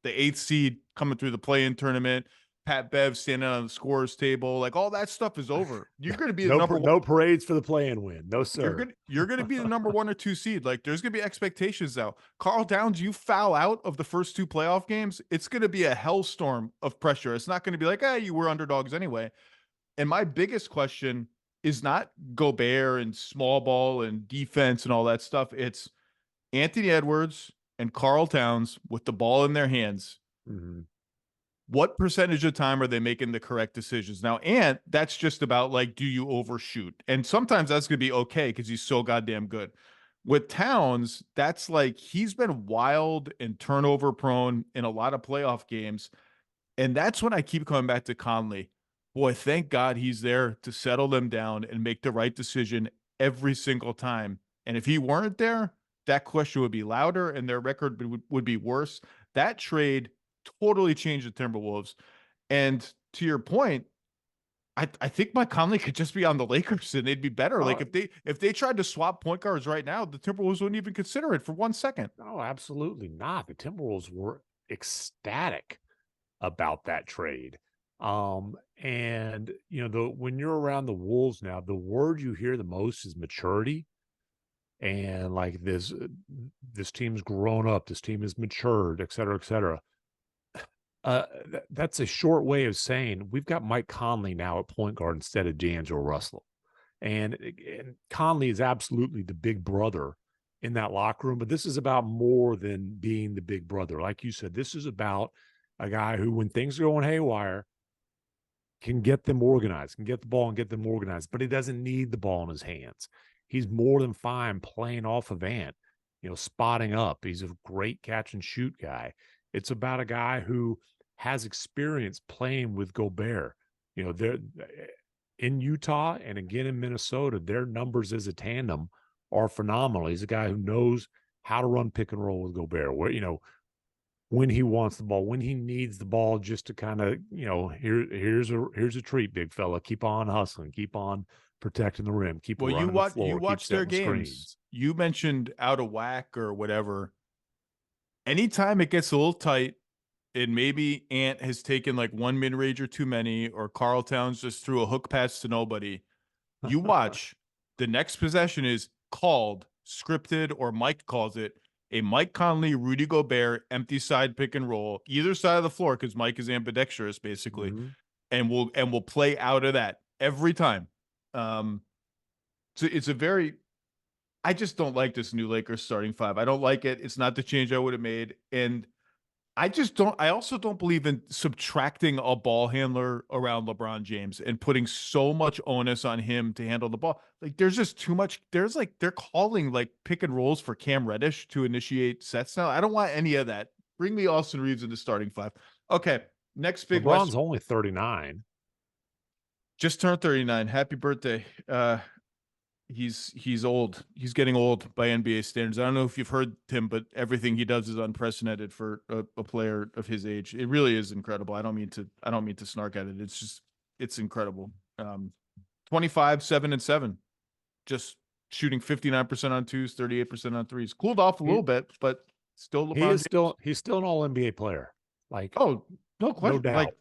Speaker 1: the eighth seed coming through the play-in tournament. Pat Bev standing on the scorers table, like all that stuff is over. You're going to be the
Speaker 2: No,
Speaker 1: number one.
Speaker 2: no parades for the play-in win. No, sir.
Speaker 1: You're gonna be the number 1 or 2 seed. Like there's gonna be expectations now. Carl Downs, you foul out of the first 2 playoff games, it's gonna be a hellstorm of pressure. It's not gonna be like, you were underdogs anyway. And my biggest question is not Gobert and small ball and defense and all that stuff. It's Anthony Edwards and Karl Towns with the ball in their hands,
Speaker 2: Mhm.
Speaker 1: what percentage of time are they making the correct decisions? Now, Ant, that's just about like, do you overshoot? And sometimes that's going to be okay because he's so goddamn good. With Towns, that's like he's been wild and turnover prone in a lot of playoff games. And that's when I keep coming back to Conley. Boy, thank God he's there to settle them down and make the right decision every single time. And if he weren't there, that question would be louder and their record would be worse. That trade totally changed the Timberwolves. And to your point, I think Mike Conley could just be on the Lakers and they'd be better. Like
Speaker 2: Oh,
Speaker 1: if they tried to swap point guards right now, the Timberwolves wouldn't even consider it for 1 second.
Speaker 2: no, absolutely not. The Timberwolves were ecstatic about that trade. And when you're around the Wolves now, the word you hear the most is maturity. And like this team's grown up, this team has matured, et cetera, et cetera. That's a short way of saying we've got Mike Conley now at point guard instead of D'Angelo Russell. And Conley is absolutely the big brother in that locker room, but this is about more than being the big brother. Like you said, this is about a guy who, when things are going haywire, can get them organized, can get the ball and get them organized, but he doesn't need the ball in his hands. He's more than fine playing off of Ant, spotting up. He's a great catch and shoot guy. It's about a guy who has experience playing with Gobert. They're in Utah and again in Minnesota, their numbers as a tandem are phenomenal. He's a guy who knows how to run pick and roll with Gobert, when he wants the ball, when he needs the ball, just to kind of, here's a treat, big fella. Keep on hustling, keep on protecting the rim, keep
Speaker 1: Well,
Speaker 2: running the
Speaker 1: you
Speaker 2: floor, keep
Speaker 1: watch their
Speaker 2: setting
Speaker 1: games.
Speaker 2: screens.
Speaker 1: You mentioned out of whack or whatever. Anytime it gets a little tight, and maybe Ant has taken like one mid range or too many, or Karl Towns just threw a hook pass to nobody. You watch the next possession is called, scripted, or Mike calls it a Mike Conley, Rudy Gobert empty side pick and roll, either side of the floor because Mike is ambidextrous basically,
Speaker 2: Mhm.
Speaker 1: and we'll play out of that every time. Um, so it's a very I just don't like this new Lakers starting five. I don't like it. It's not the change I would have made. And I also don't believe in subtracting a ball handler around LeBron James and putting so much onus on him to handle the ball. Like there's just too much. There's like, they're calling like pick and rolls for Cam Reddish to initiate sets now. I don't want any of that. Bring me Austin Reeves into starting five. Okay. Next big West.
Speaker 2: LeBron's only 39.
Speaker 1: Just turned 39. Happy birthday. He's old. He's getting old by NBA standards. I don't know if you've heard him, but everything he does is unprecedented for a player of his age. It really is incredible. I don't mean to snark at it. It's incredible. 25, 7 and 7. Just shooting 59% on twos, 38% on threes. Cooled off a
Speaker 2: He
Speaker 1: little bit, but still
Speaker 2: he
Speaker 1: LeBron
Speaker 2: is
Speaker 1: James.
Speaker 2: he's still an all NBA player. Like,
Speaker 1: Oh, no
Speaker 2: no
Speaker 1: question.
Speaker 2: doubt.
Speaker 1: Like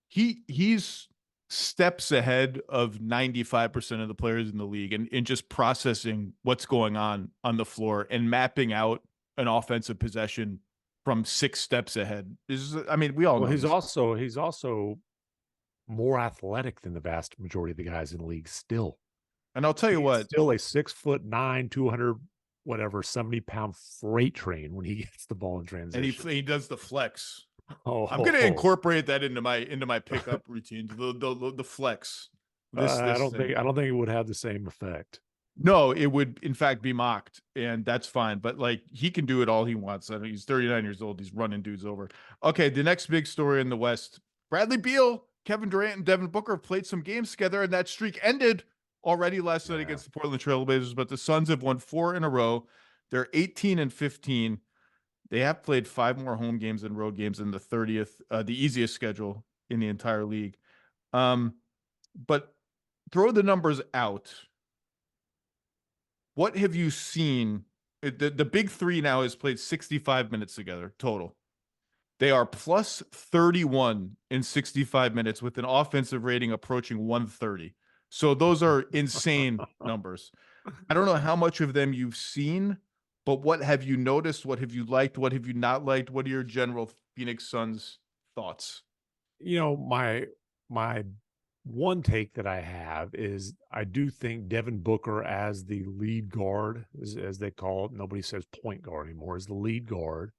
Speaker 1: he's steps ahead of 95% of the players in the league and just processing what's going on the floor and mapping out an offensive possession from 6 steps ahead. I mean, we all
Speaker 2: Well,
Speaker 1: know this.
Speaker 2: he's also more athletic than the vast majority of the guys in the league still.
Speaker 1: And I'll tell you
Speaker 2: He's
Speaker 1: what,
Speaker 2: still a 6'9", 200, whatever, 70-pound freight train when he gets the ball in
Speaker 1: and
Speaker 2: transition.
Speaker 1: he does the flex.
Speaker 2: Oh,
Speaker 1: I'm going to incorporate that into my pickup routine, the flex.
Speaker 2: I
Speaker 1: This
Speaker 2: don't
Speaker 1: thing.
Speaker 2: think it would have the same effect.
Speaker 1: No, it would in fact be mocked, and that's fine. But like he can do it all he wants. I mean, he's 39 years old. He's running dudes over. Okay, the next big story in the West: Bradley Beal, Kevin Durant, and Devin Booker have played some games together, and that streak ended already last night
Speaker 2: Yeah.
Speaker 1: against the Portland Trailblazers. But the Suns have won 4 in a row. They're 18 and 15. They have played 5 more home games and road games in the 30th, the easiest schedule in the entire league. But throw the numbers out. What have you seen? The big three now has played 65 minutes together total. They are plus 31 in 65 minutes with an offensive rating approaching 130. So those are insane numbers. I don't know how much of them you've seen, but what have you noticed? What have you liked? What have you not liked? What are your general Phoenix Suns thoughts?
Speaker 2: My one take that I have is I do think Devin Booker as the lead guard, as they call it, nobody says point guard anymore, as the lead guard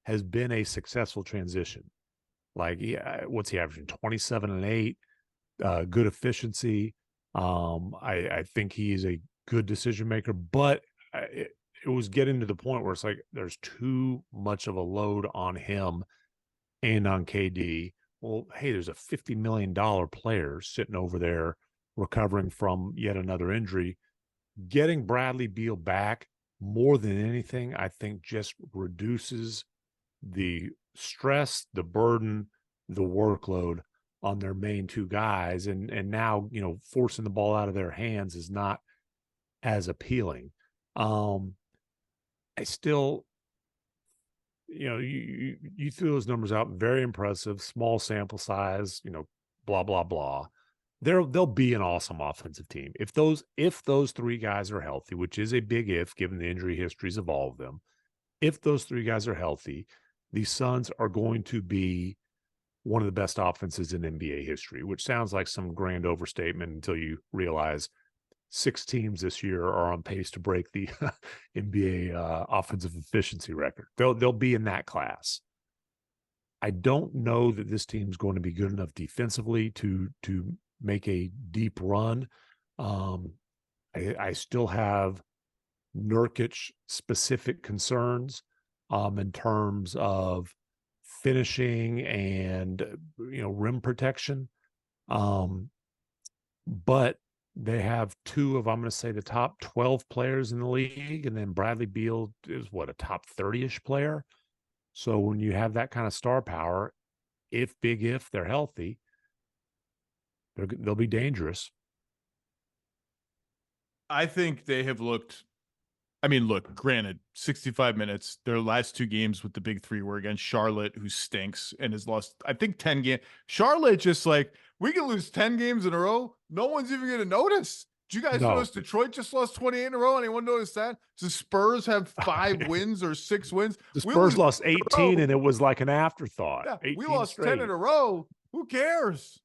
Speaker 2: has been a successful transition. Like, yeah, what's he averaging? 27 and 8, good efficiency. I think he is a good decision maker, but it was getting to the point where it's like there's too much of a load on him and on KD. Well, hey, there's a $50 million player sitting over there recovering from yet another injury. Getting Bradley Beal back more than anything, I think just reduces the stress, the burden, the workload on their main two guys. And now, forcing the ball out of their hands is not as appealing. I still, you threw those numbers out, very impressive, small sample size, blah, blah, blah. They'll be an awesome offensive team. If those three guys are healthy, which is a big if, given the injury histories of all of them, if those three guys are healthy, the Suns are going to be one of the best offenses in NBA history, which sounds like some grand overstatement until you realize 6 teams this year are on pace to break the NBA offensive efficiency record. They'll be in that class. I don't know that this team's going to be good enough defensively to make a deep run. I still have Nurkic specific concerns in terms of finishing and rim protection. But they have two of, I'm going to say, the top 12 players in the league, and then Bradley Beal is a top 30-ish player. So when you have that kind of star power, if they're healthy, they'll be dangerous.
Speaker 1: I think they have looked. I mean, look, granted, 65 minutes. Their last 2 games with the big 3 were against Charlotte, who stinks and has lost, I think, 10 games. Charlotte just like, we can lose 10 games in a row. No one's even going to notice. Did you guys notice Detroit just lost 28 in a row? Anyone notice that? The Spurs have 5 wins or 6 wins.
Speaker 2: The Spurs lost 18 and it was like an afterthought.
Speaker 1: Yeah, we lost straight. 10 in a row. Who cares?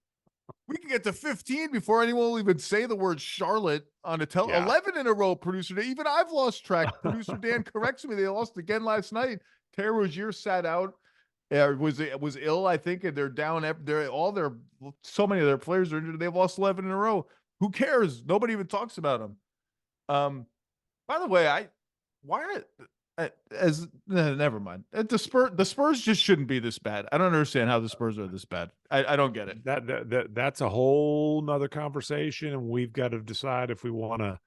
Speaker 1: We can get to 15 before anyone will even say the word Charlotte on a 11 in a row, producer. Even I've lost track. Producer Dan corrects me. They lost again last night. Terry Rozier sat out. Was ill, I think, and they're down. So many of their players are injured. They've lost 11 in a row. Who cares? Nobody even talks about them. By the way, never mind. The Spurs just shouldn't be this bad. I don't understand how the Spurs are this bad. I don't get it.
Speaker 2: That's a whole nother conversation, and we've got to decide if we want to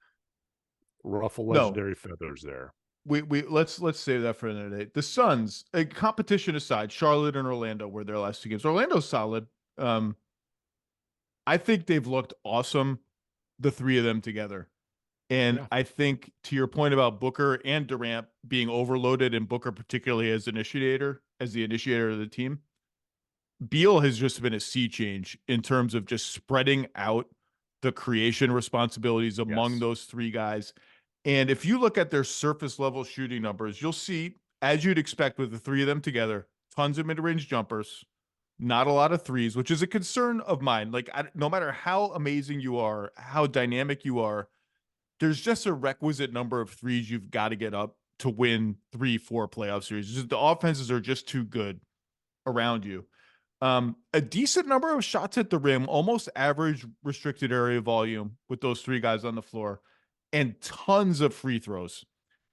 Speaker 2: ruffle legendary feathers there.
Speaker 1: Let's save that for another day. The Suns, a competition aside, Charlotte and Orlando were their last 2 games. Orlando's solid. I think they've looked awesome, the 3 of them together. And I think, to your point about Booker and Durant being overloaded, and Booker particularly as the initiator of the team, Beal has just been a sea change in terms of just spreading out the creation responsibilities among those 3 guys. And if you look at their surface level shooting numbers, you'll see, as you'd expect with the 3 of them together, tons of mid-range jumpers, not a lot of threes, which is a concern of mine. Like, no matter how amazing you are, how dynamic you are, there's just a requisite number of threes you've got to get up to win 3-4 playoff series. Just, the offenses are just too good around you. A decent number of shots at the rim, almost average restricted area volume with those 3 guys on the floor, and tons of free throws.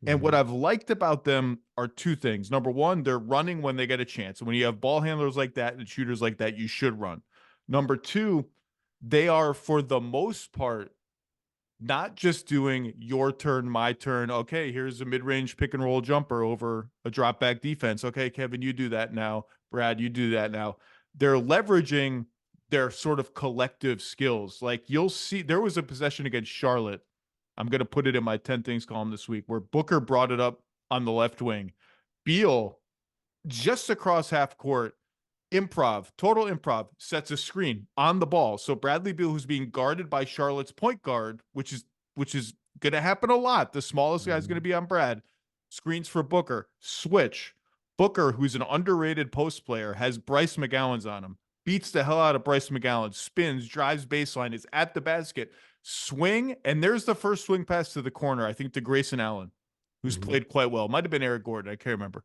Speaker 1: And what I've liked about them are 2 things. Number one, they're running when they get a chance. And when you have ball handlers like that and shooters like that, you should run. Number 2, they are, for the most part, not just doing your turn, my turn. Okay, here's a mid-range pick and roll jumper over a drop back defense. Okay, Kevin, you do that now. Brad, you do that now. They're leveraging their sort of collective skills. Like, you'll see, there was a possession against Charlotte. I'm going to put it in my 10 things column this week, where Booker brought it up on the left wing. Beal, just across half court, total improv, sets a screen on the ball. So Bradley Beal, who's being guarded by Charlotte's point guard, which is going to happen a lot. The smallest guy is going to be on Brad. Screens for Booker. Switch. Booker, who's an underrated post player, has Bryce McGowan's on him. beats the hell out of Bryce McGowan, spins, drives baseline, is at the basket, swing, and there's the first swing pass to the corner, I think to Grayson Allen, who's played quite well. Might have been Eric Gordon, I can't remember.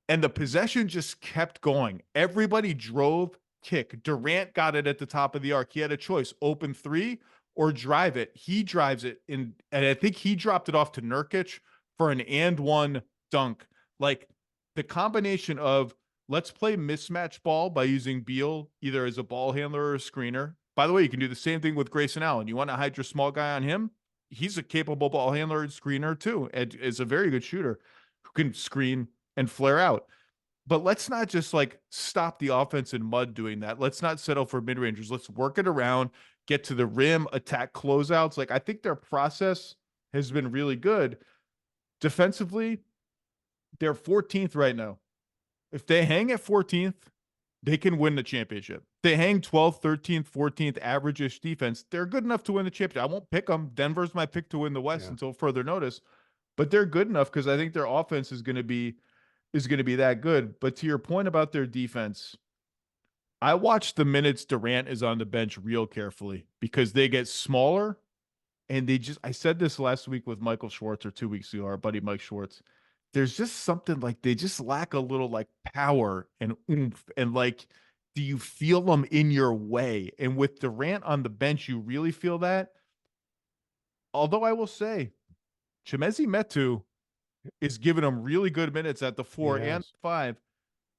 Speaker 1: And the possession just kept going. Everybody drove, kick. Durant got it at the top of the arc. He had a choice, open three or drive it. He drives it in, and I think he dropped it off to Nurkic for an and one dunk. Like the combination of let's play mismatch ball by using Beal either as a ball handler or a screener. By the way, you can do the same thing with Grayson Allen. You want to hide your small guy on him? He's a capable ball handler and screener too, and is a very good shooter who can screen and flare out. But let's not just like stop the offense in mud doing that. Let's not settle for mid-rangers. Let's work it around, get to the rim, attack closeouts. Like I think their process has been really good. Defensively, they're 14th right now. If they hang at 14th, they can win the championship. They hang 12th, 13th, 14th, average-ish defense. They're good enough to win the championship. I won't pick them. Denver's my pick to win the West until further notice. But they're good enough because I think their offense is going to be that good. But to your point about their defense, I watched the minutes Durant is on the bench real carefully because they get smaller and I said this last week with Michael Schwartz or 2 weeks ago, our buddy Mike Schwartz. There's just something like they just lack a little like power and oomph and like, do you feel them in your way? And with Durant on the bench, you really feel that. Although I will say, Chimezie Metu is giving them really good minutes at the 4 and 5.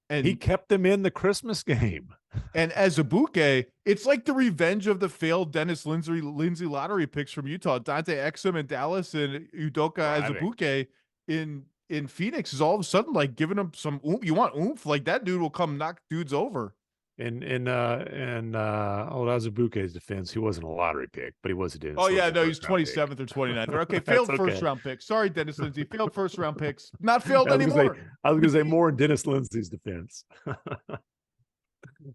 Speaker 1: And
Speaker 2: he kept them in the Christmas game.
Speaker 1: And as a bouquet, it's like the revenge of the failed Dennis Lindsay lottery picks from Utah. Dante Exum in Dallas and Udoka as a bouquet in Phoenix is all of a sudden like giving them some oomph. You want oomph? Like that dude will come knock dudes over.
Speaker 2: Azubuike's defense, he wasn't a lottery pick, but he was a Dennis.
Speaker 1: Oh yeah, no, he's 27th or 29th. Okay, failed first round pick. Sorry, Dennis Lindsay, failed first round picks. Not failed anymore.
Speaker 2: I was gonna say more in Dennis Lindsay's defense.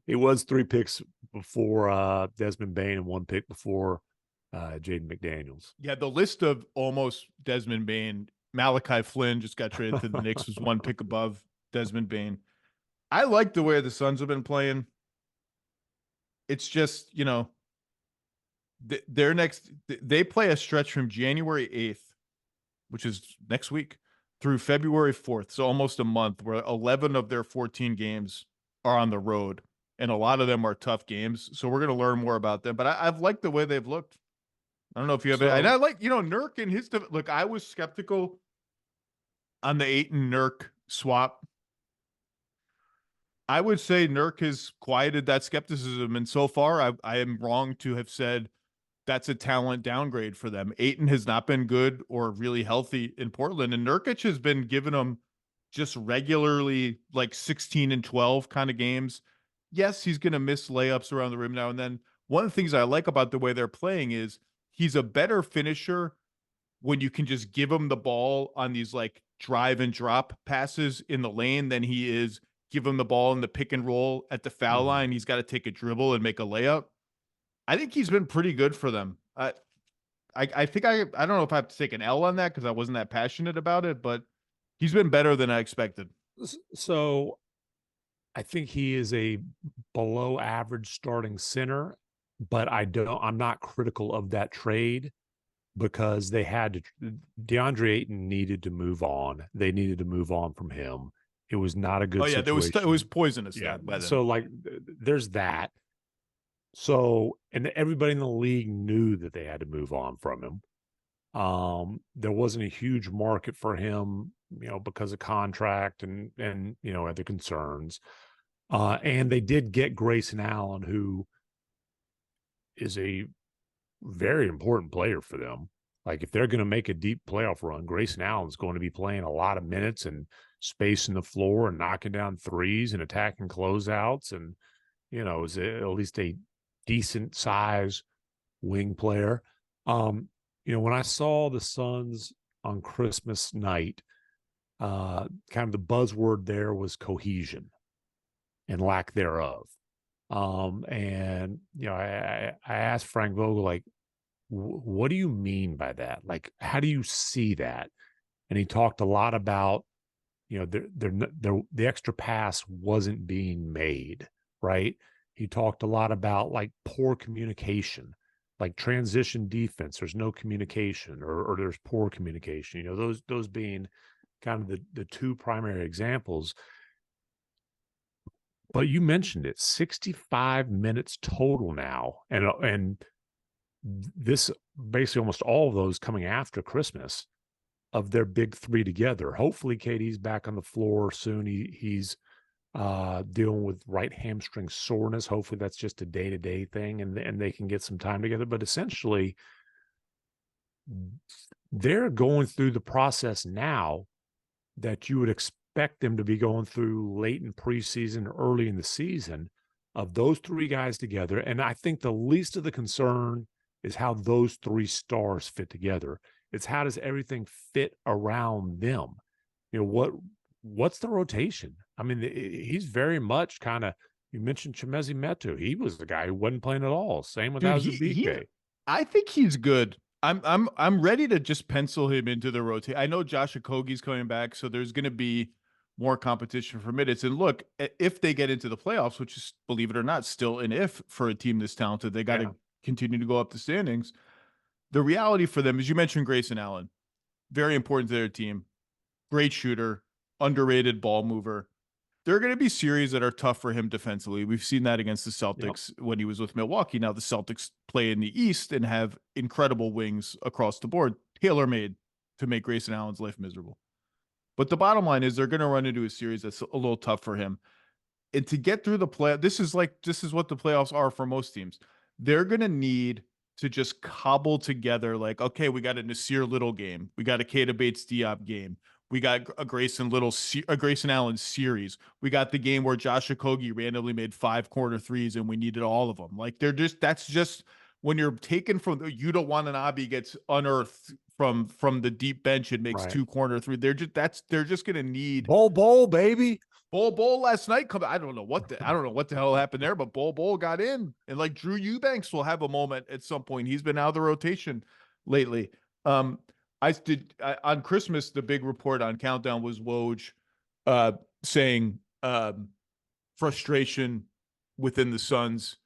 Speaker 2: He was 3 picks before Desmond Bane and 1 pick before Jaden McDaniels.
Speaker 1: Yeah, the list of almost Desmond Bane, Malachi Flynn just got traded to the Knicks, was 1 pick above Desmond Bane. I like the way the Suns have been playing. It's just, you know, they play a stretch from January 8th, which is next week, through February 4th. So almost a month where 11 of their 14 games are on the road. And a lot of them are tough games. So we're going to learn more about them. But I've liked the way they've looked. I don't know if you have it. And I like, you know, Nurk and his, look, I was skeptical on the Ayton Nurk swap. I would say Nurk has quieted that skepticism, and so far I am wrong to have said that's a talent downgrade for them. Ayton has not been good or really healthy in Portland, and Nurkic has been giving them just regularly like 16 and 12 kind of games. Yes, he's going to miss layups around the rim now and then. One of the things I like about the way they're playing is he's a better finisher when you can just give him the ball on these like drive and drop passes in the lane than he is give him the ball in the pick and roll at the foul line. He's got to take a dribble and make a layup. I think he's been pretty good for them. I think I don't know if I have to take an L on that because I wasn't that passionate about it, but he's been better than I expected.
Speaker 2: So I think he is a below average starting center, but I'm not critical of that trade because DeAndre Ayton needed to move on. They needed to move on from him. It was not a good situation.
Speaker 1: It was poisonous.
Speaker 2: Yeah. So like there's that. So, and everybody in the league knew that they had to move on from him. There wasn't a huge market for him, you know, because of contract and, you know, other concerns. And they did get Grayson Allen, who is a very important player for them. Like if they're going to make a deep playoff run, Grayson Allen's going to be playing a lot of minutes and spacing the floor and knocking down threes and attacking closeouts. And, you know, is at least a decent size wing player. You know, when I saw the Suns on Christmas night, kind of the buzzword there was cohesion and lack thereof. And, you know, I asked Frank Vogel, like, what do you mean by that? Like, how do you see that? And he talked a lot about, you know, the extra pass wasn't being made. right? He talked a lot about like poor communication, like transition defense. There's no communication, or there's poor communication. You know, those being kind of the two primary examples. But you mentioned it, 65 minutes total now, and this basically almost all of those coming after Christmas of their big three together. Hopefully, KD's back on the floor soon. He's dealing with right hamstring soreness. Hopefully, that's just a day-to-day thing, and they can get some time together. But essentially, they're going through the process now that you would expect them to be going through late in preseason, early in the season, of those three guys together. And I think the least of the concern is how those three stars fit together. It's how does everything fit around them? You know, what's the rotation? I mean, he's very much kind of, you mentioned Chimezi Metu. He was the guy who wasn't playing at all. Same with
Speaker 1: Dude,
Speaker 2: Azubike.
Speaker 1: I think he's good. I'm ready to just pencil him into the rotation. I know Josh Okogie's coming back, so there's going to be more competition for minutes. And look, if they get into the playoffs, which is, believe it or not, still an if for a team this talented, they got to continue to go up the standings. The reality for them is, you mentioned Grayson Allen, very important to their team, great shooter, underrated ball mover. There are going to be series that are tough for him defensively. We've seen that against the Celtics when he was with Milwaukee. Now the Celtics play in the East and have incredible wings across the board, tailor-made to make Grayson Allen's life miserable. But the bottom line is they're going to run into a series that's a little tough for him. And to get through the play, this is what the playoffs are for most teams. They're going to need to just cobble together, like, okay, we got a Nasir Little game. We got a Keita Bates-Diop game. We got a Grayson Allen series. We got the game where Josh Okogie randomly made 5 corner threes and we needed all of them. Like, that's just when you're taken from Yuta Watanabe gets unearthed from the deep bench and makes 2 corner threes. They're just going to need
Speaker 2: Bol, baby.
Speaker 1: Bol last night. I don't know what the hell happened there, but Bol got in, and like Drew Eubanks will have a moment at some point. He's been out of the rotation lately. On Christmas, the big report on Countdown was Woj saying frustration within the Suns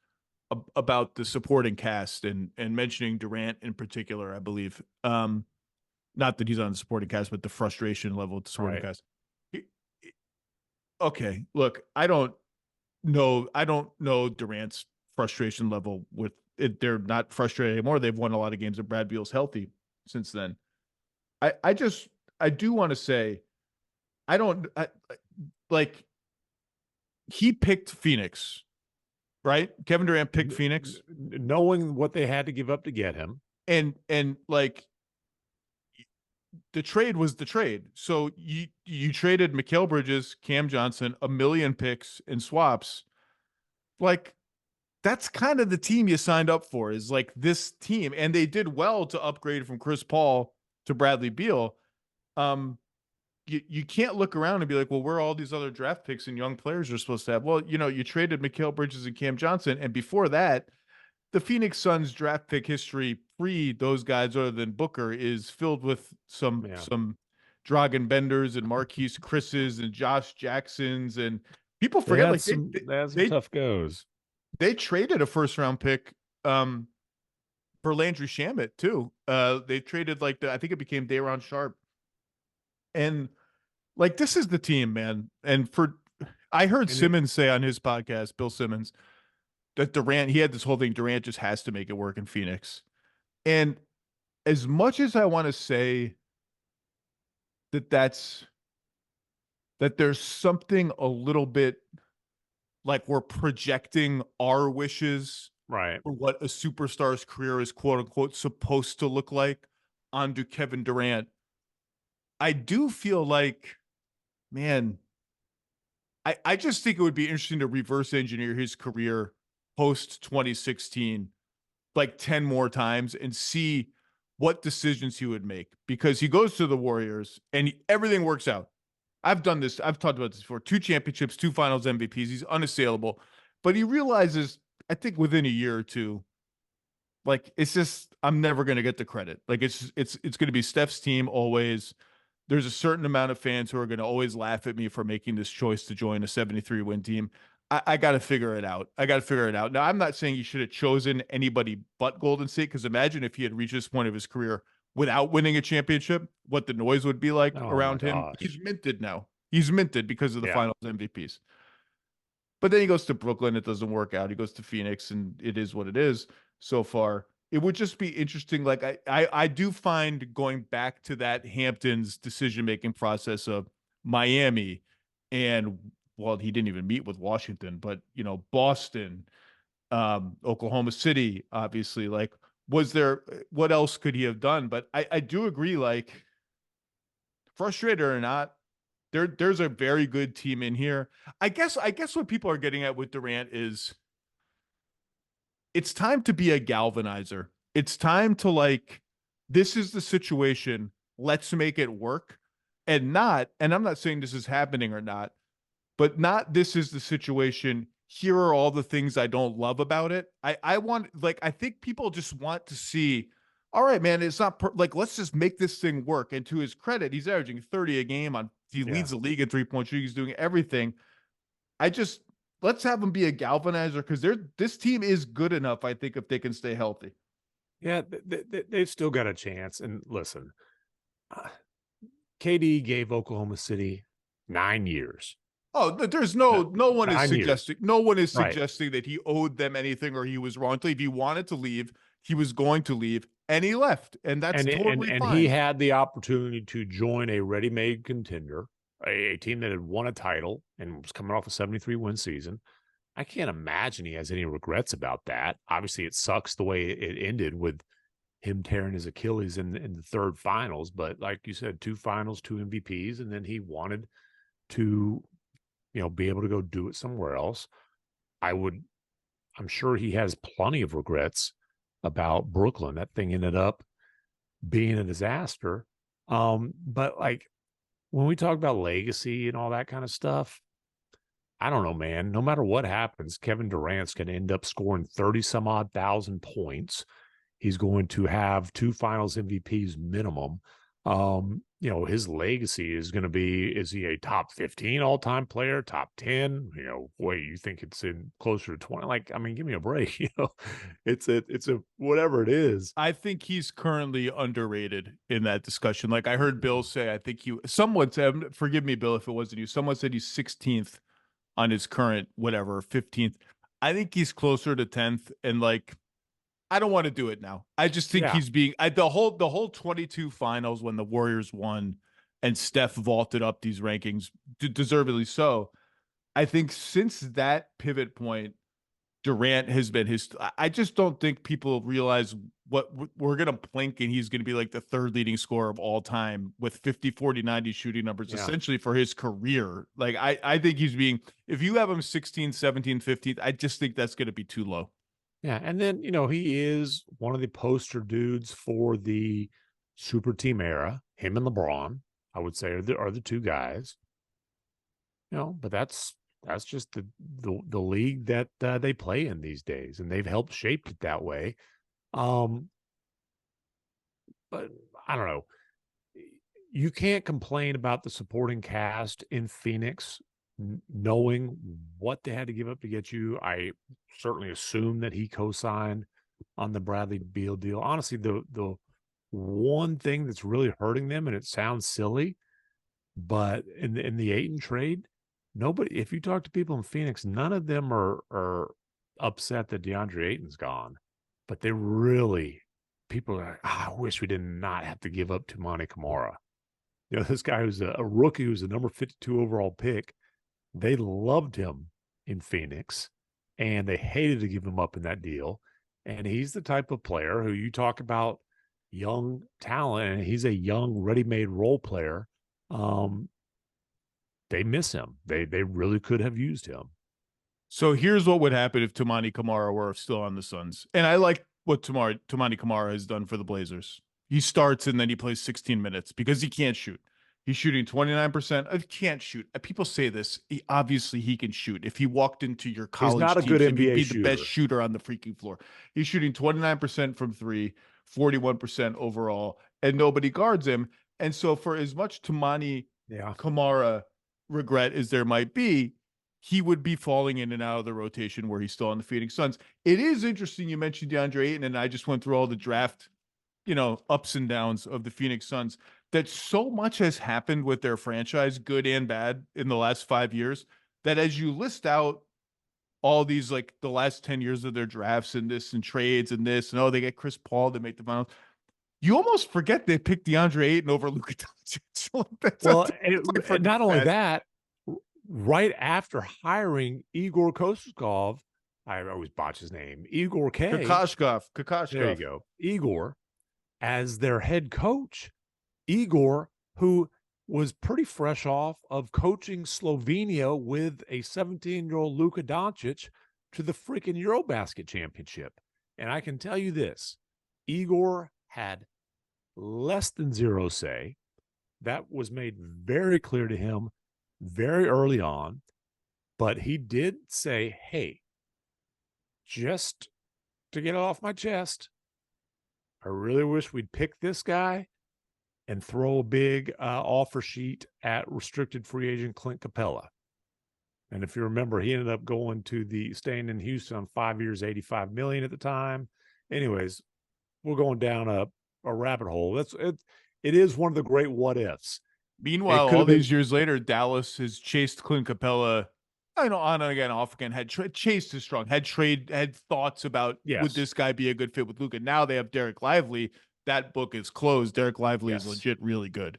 Speaker 1: about the supporting cast and mentioning Durant in particular, I believe. Not that he's on the supporting cast, but the frustration level at the supporting cast. Okay, look, I don't know Durant's frustration level with it. They're not frustrated anymore. They've won a lot of games, and Brad Beal's healthy since then. I do want to say, he picked Phoenix, right? Kevin Durant picked Phoenix,
Speaker 2: knowing what they had to give up to get him.
Speaker 1: And like, the trade was the trade. So you traded Mikal Bridges, Cam Johnson, 1 million picks and swaps. Like, that's kind of the team you signed up for, is like this team. And they did well to upgrade from Chris Paul to Bradley Beal. You can't look around and be like, well, where are all these other draft picks and young players are supposed to have? Well, you traded Mikal Bridges and Cam Johnson. And before that, the Phoenix Suns draft pick history pre those guys, other than Booker, is filled with some Dragan Benders and Marquise Chris's and Josh Jacksons, and people forget
Speaker 2: they had some tough goes.
Speaker 1: They traded a first round pick for Landry Shamet too. They traded I think it became Day'Ron Sharpe, and like, this is the team, man. And I heard Simmons say on his podcast, Bill Simmons, that Durant, he had this whole thing, Durant just has to make it work in Phoenix. And as much as I want to say that there's something a little bit like we're projecting our wishes
Speaker 2: for
Speaker 1: what a superstar's career is, quote unquote, supposed to look like onto Kevin Durant, I do feel like, man, I just think it would be interesting to reverse engineer his career post 2016 like 10 more times and see what decisions he would make, because he goes to the Warriors and everything works out. I've done this. I've talked about this before. 2 championships, 2 finals MVPs. He's unassailable, but he realizes, I think within a year or two, like, it's just, I'm never going to get the credit. Like, it's going to be Steph's team always. There's a certain amount of fans who are going to always laugh at me for making this choice to join a 73 win team. I got to figure it out. I got to figure it out. Now, I'm not saying he should have chosen anybody but Golden State, because imagine if he had reached this point of his career without winning a championship, what the noise would be like
Speaker 2: Oh my
Speaker 1: around him. He's
Speaker 2: gosh.
Speaker 1: minted now. He's minted because of the
Speaker 2: Yeah.
Speaker 1: finals MVPs. But then he goes to Brooklyn. It doesn't work out. He goes to Phoenix, and it is what it is so far. It would just be interesting. Like I do find going back to that Hamptons decision-making process of Miami and, well, he didn't even meet with Washington, but Boston, Oklahoma City, obviously. Like, was there what else could he have done? But I do agree, like, frustrated or not, there's a very good team in here. I guess what people are getting at with Durant is it's time to be a galvanizer. It's time to, like, this is the situation. Let's make it work. And I'm not saying this is happening or not, but not this is the situation. Here are all the things I don't love about it. I want, like, I think people just want to see, all right, man, it's not like, let's just make this thing work. And to his credit, he's averaging 30 a game he
Speaker 2: Yeah.
Speaker 1: leads the league in 3-point shooting. He's doing everything. I just let's have him be a galvanizer, because this team is good enough, I think, if they can stay healthy.
Speaker 2: Yeah. They've still got a chance. And listen, uh, KD gave Oklahoma City 9 years.
Speaker 1: Oh, there's
Speaker 2: Uh,
Speaker 1: no one is
Speaker 2: 9 years.
Speaker 1: suggesting
Speaker 2: Right.
Speaker 1: that he owed them anything or he was wrong. If he wanted to leave, he was going to leave, and he left, and that's totally
Speaker 2: And he
Speaker 1: fine.
Speaker 2: had the opportunity to join a ready-made contender, a team that had won a title and was coming off a 73 win season. I can't imagine he has any regrets about that. Obviously, it sucks the way it ended with him tearing his Achilles in the third finals. But like you said, two finals, two MVPs, and then he wanted to, be able to go do it somewhere else. I'm sure he has plenty of regrets about Brooklyn. That thing ended up being a disaster. But like when we talk about legacy and all that kind of stuff, I don't know, man. No matter what happens, Kevin Durant's going to end up scoring 30 some odd thousand points. He's going to have two finals MVPs minimum. His legacy is going to be, is he a top 15 all-time player, top 10? Wait, you think it's in closer to 20? Like, I mean, give me a break. It's a whatever it is.
Speaker 1: I think he's currently underrated in that discussion. Like, I heard Bill say, I think someone said, forgive me, Bill, if it wasn't you, someone said he's 16th on his current whatever 15th. I think he's closer to 10th, and, like, I don't want to do it now. I just think
Speaker 2: Yeah.
Speaker 1: he's being the whole 22 finals when the Warriors won and Steph vaulted up these rankings, deservedly so. I think since that pivot point, Durant has been his. I just don't think people realize what we're going to plink, and he's going to be like the third leading scorer of all time with 50, 40, 90 shooting numbers,
Speaker 2: Yeah.
Speaker 1: essentially for his career. Like, I think he's being, if you have him 16, 17, 15, I just think that's going to be too low.
Speaker 2: Yeah. And then, he is one of the poster dudes for the super team era. Him and LeBron, I would say, are the two guys. But that's just the league that they play in these days, and they've helped shape it that way. But I don't know. You can't complain about the supporting cast in Phoenix, knowing what they had to give up to get you. I certainly assume that he co-signed on the Bradley Beal deal. Honestly, the one thing that's really hurting them, and it sounds silly, but in the Ayton trade, nobody. If you talk to people in Phoenix, none of them are upset that DeAndre Ayton's gone, but they really, people are like, I wish we did not have to give up to Monty Kamara. This guy who's a rookie, who's a number 52 overall pick. They loved him in Phoenix, and they hated to give him up in that deal. And he's the type of player who you talk about young talent, and he's a young, ready-made role player. They miss him. They really could have used him.
Speaker 1: So here's what would happen if Tamani Kamara were still on the Suns. And I like what Tamani Kamara has done for the Blazers. He starts and then he plays 16 minutes because he can't shoot. He's shooting 29%. He can't shoot. People say this. Obviously, he can shoot. If he walked into your
Speaker 2: He's
Speaker 1: college
Speaker 2: not a
Speaker 1: team,
Speaker 2: good
Speaker 1: he'd be
Speaker 2: NBA
Speaker 1: the best
Speaker 2: shooter.
Speaker 1: shooter on the freaking floor. He's shooting 29% from three, 41% overall, and nobody guards him. And so for as much Tamani Kamara regret as there might be, he would be falling in and out of the rotation where he's still on the Phoenix Suns. It is interesting you mentioned DeAndre Ayton, and I just went through all the draft, ups and downs of the Phoenix Suns, that so much has happened with their franchise, good and bad, in the last 5 years, that as you list out all these, like the last 10 years of their drafts and this and trades and this, and they get Chris Paul, they make the finals. You almost forget they picked DeAndre Ayton over Luka Doncic.
Speaker 2: Well, not only that, right after hiring Igor Koshkov, I always botch his name, Igor K.
Speaker 1: Kokoshkov.
Speaker 2: There you go. Igor as their head coach. Igor, who was pretty fresh off of coaching Slovenia with a 17-year-old Luka Doncic to the freaking Eurobasket championship. And I can tell you this, Igor had less than zero say. That was made very clear to him very early on. But he did say, hey, just to get it off my chest, I really wish we'd pick this guy and throw a big offer sheet at restricted free agent Clint Capella. And if you remember, he ended up staying in Houston on 5 years, $85 million at the time. Anyways, we're going down a rabbit hole. It is one of the great what ifs.
Speaker 1: Meanwhile, all these years later, Dallas has chased Clint Capella. On and again, off again. Had chased is strong. Had thoughts about would this guy be a good fit with Luka? Now they have Derek Lively. That book is closed. Derek Lively is legit really good.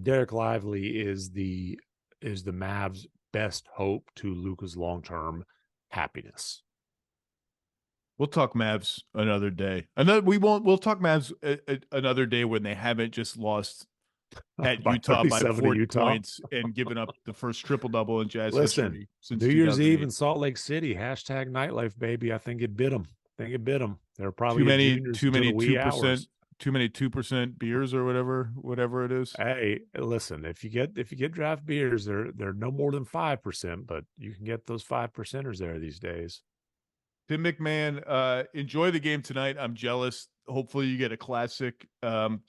Speaker 2: Derek Lively is the Mavs' best hope to Luka's long-term happiness.
Speaker 1: We'll talk Mavs another day. We'll talk Mavs another day when they haven't just lost at Utah by 40 points and given up the first triple-double in Jazz history since
Speaker 2: New Year's Eve in Salt Lake City, #nightlife, baby. I think it bit them. There are probably
Speaker 1: too many 2% beers or whatever it is.
Speaker 2: Hey, listen, if you get draft beers, they're no more than 5%, but you can get those 5%ers there these days.
Speaker 1: Tim MacMahon, enjoy the game tonight. I'm jealous. Hopefully you get a classic.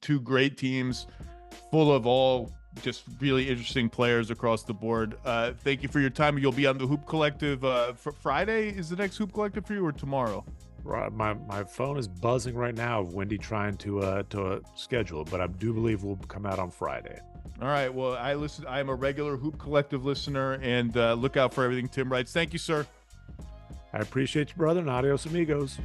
Speaker 1: Two great teams full of all just really interesting players across the board. Thank you for your time. You'll be on the Hoop Collective for Friday. Is the next Hoop Collective for you, or tomorrow?
Speaker 2: Right, my phone is buzzing right now of Wendy trying to schedule it, but I do believe we'll come out on Friday.
Speaker 1: All right. Well, I'm a regular Hoop Collective listener, and look out for everything Tim writes. Thank you, sir.
Speaker 2: I appreciate you, brother, and adios amigos.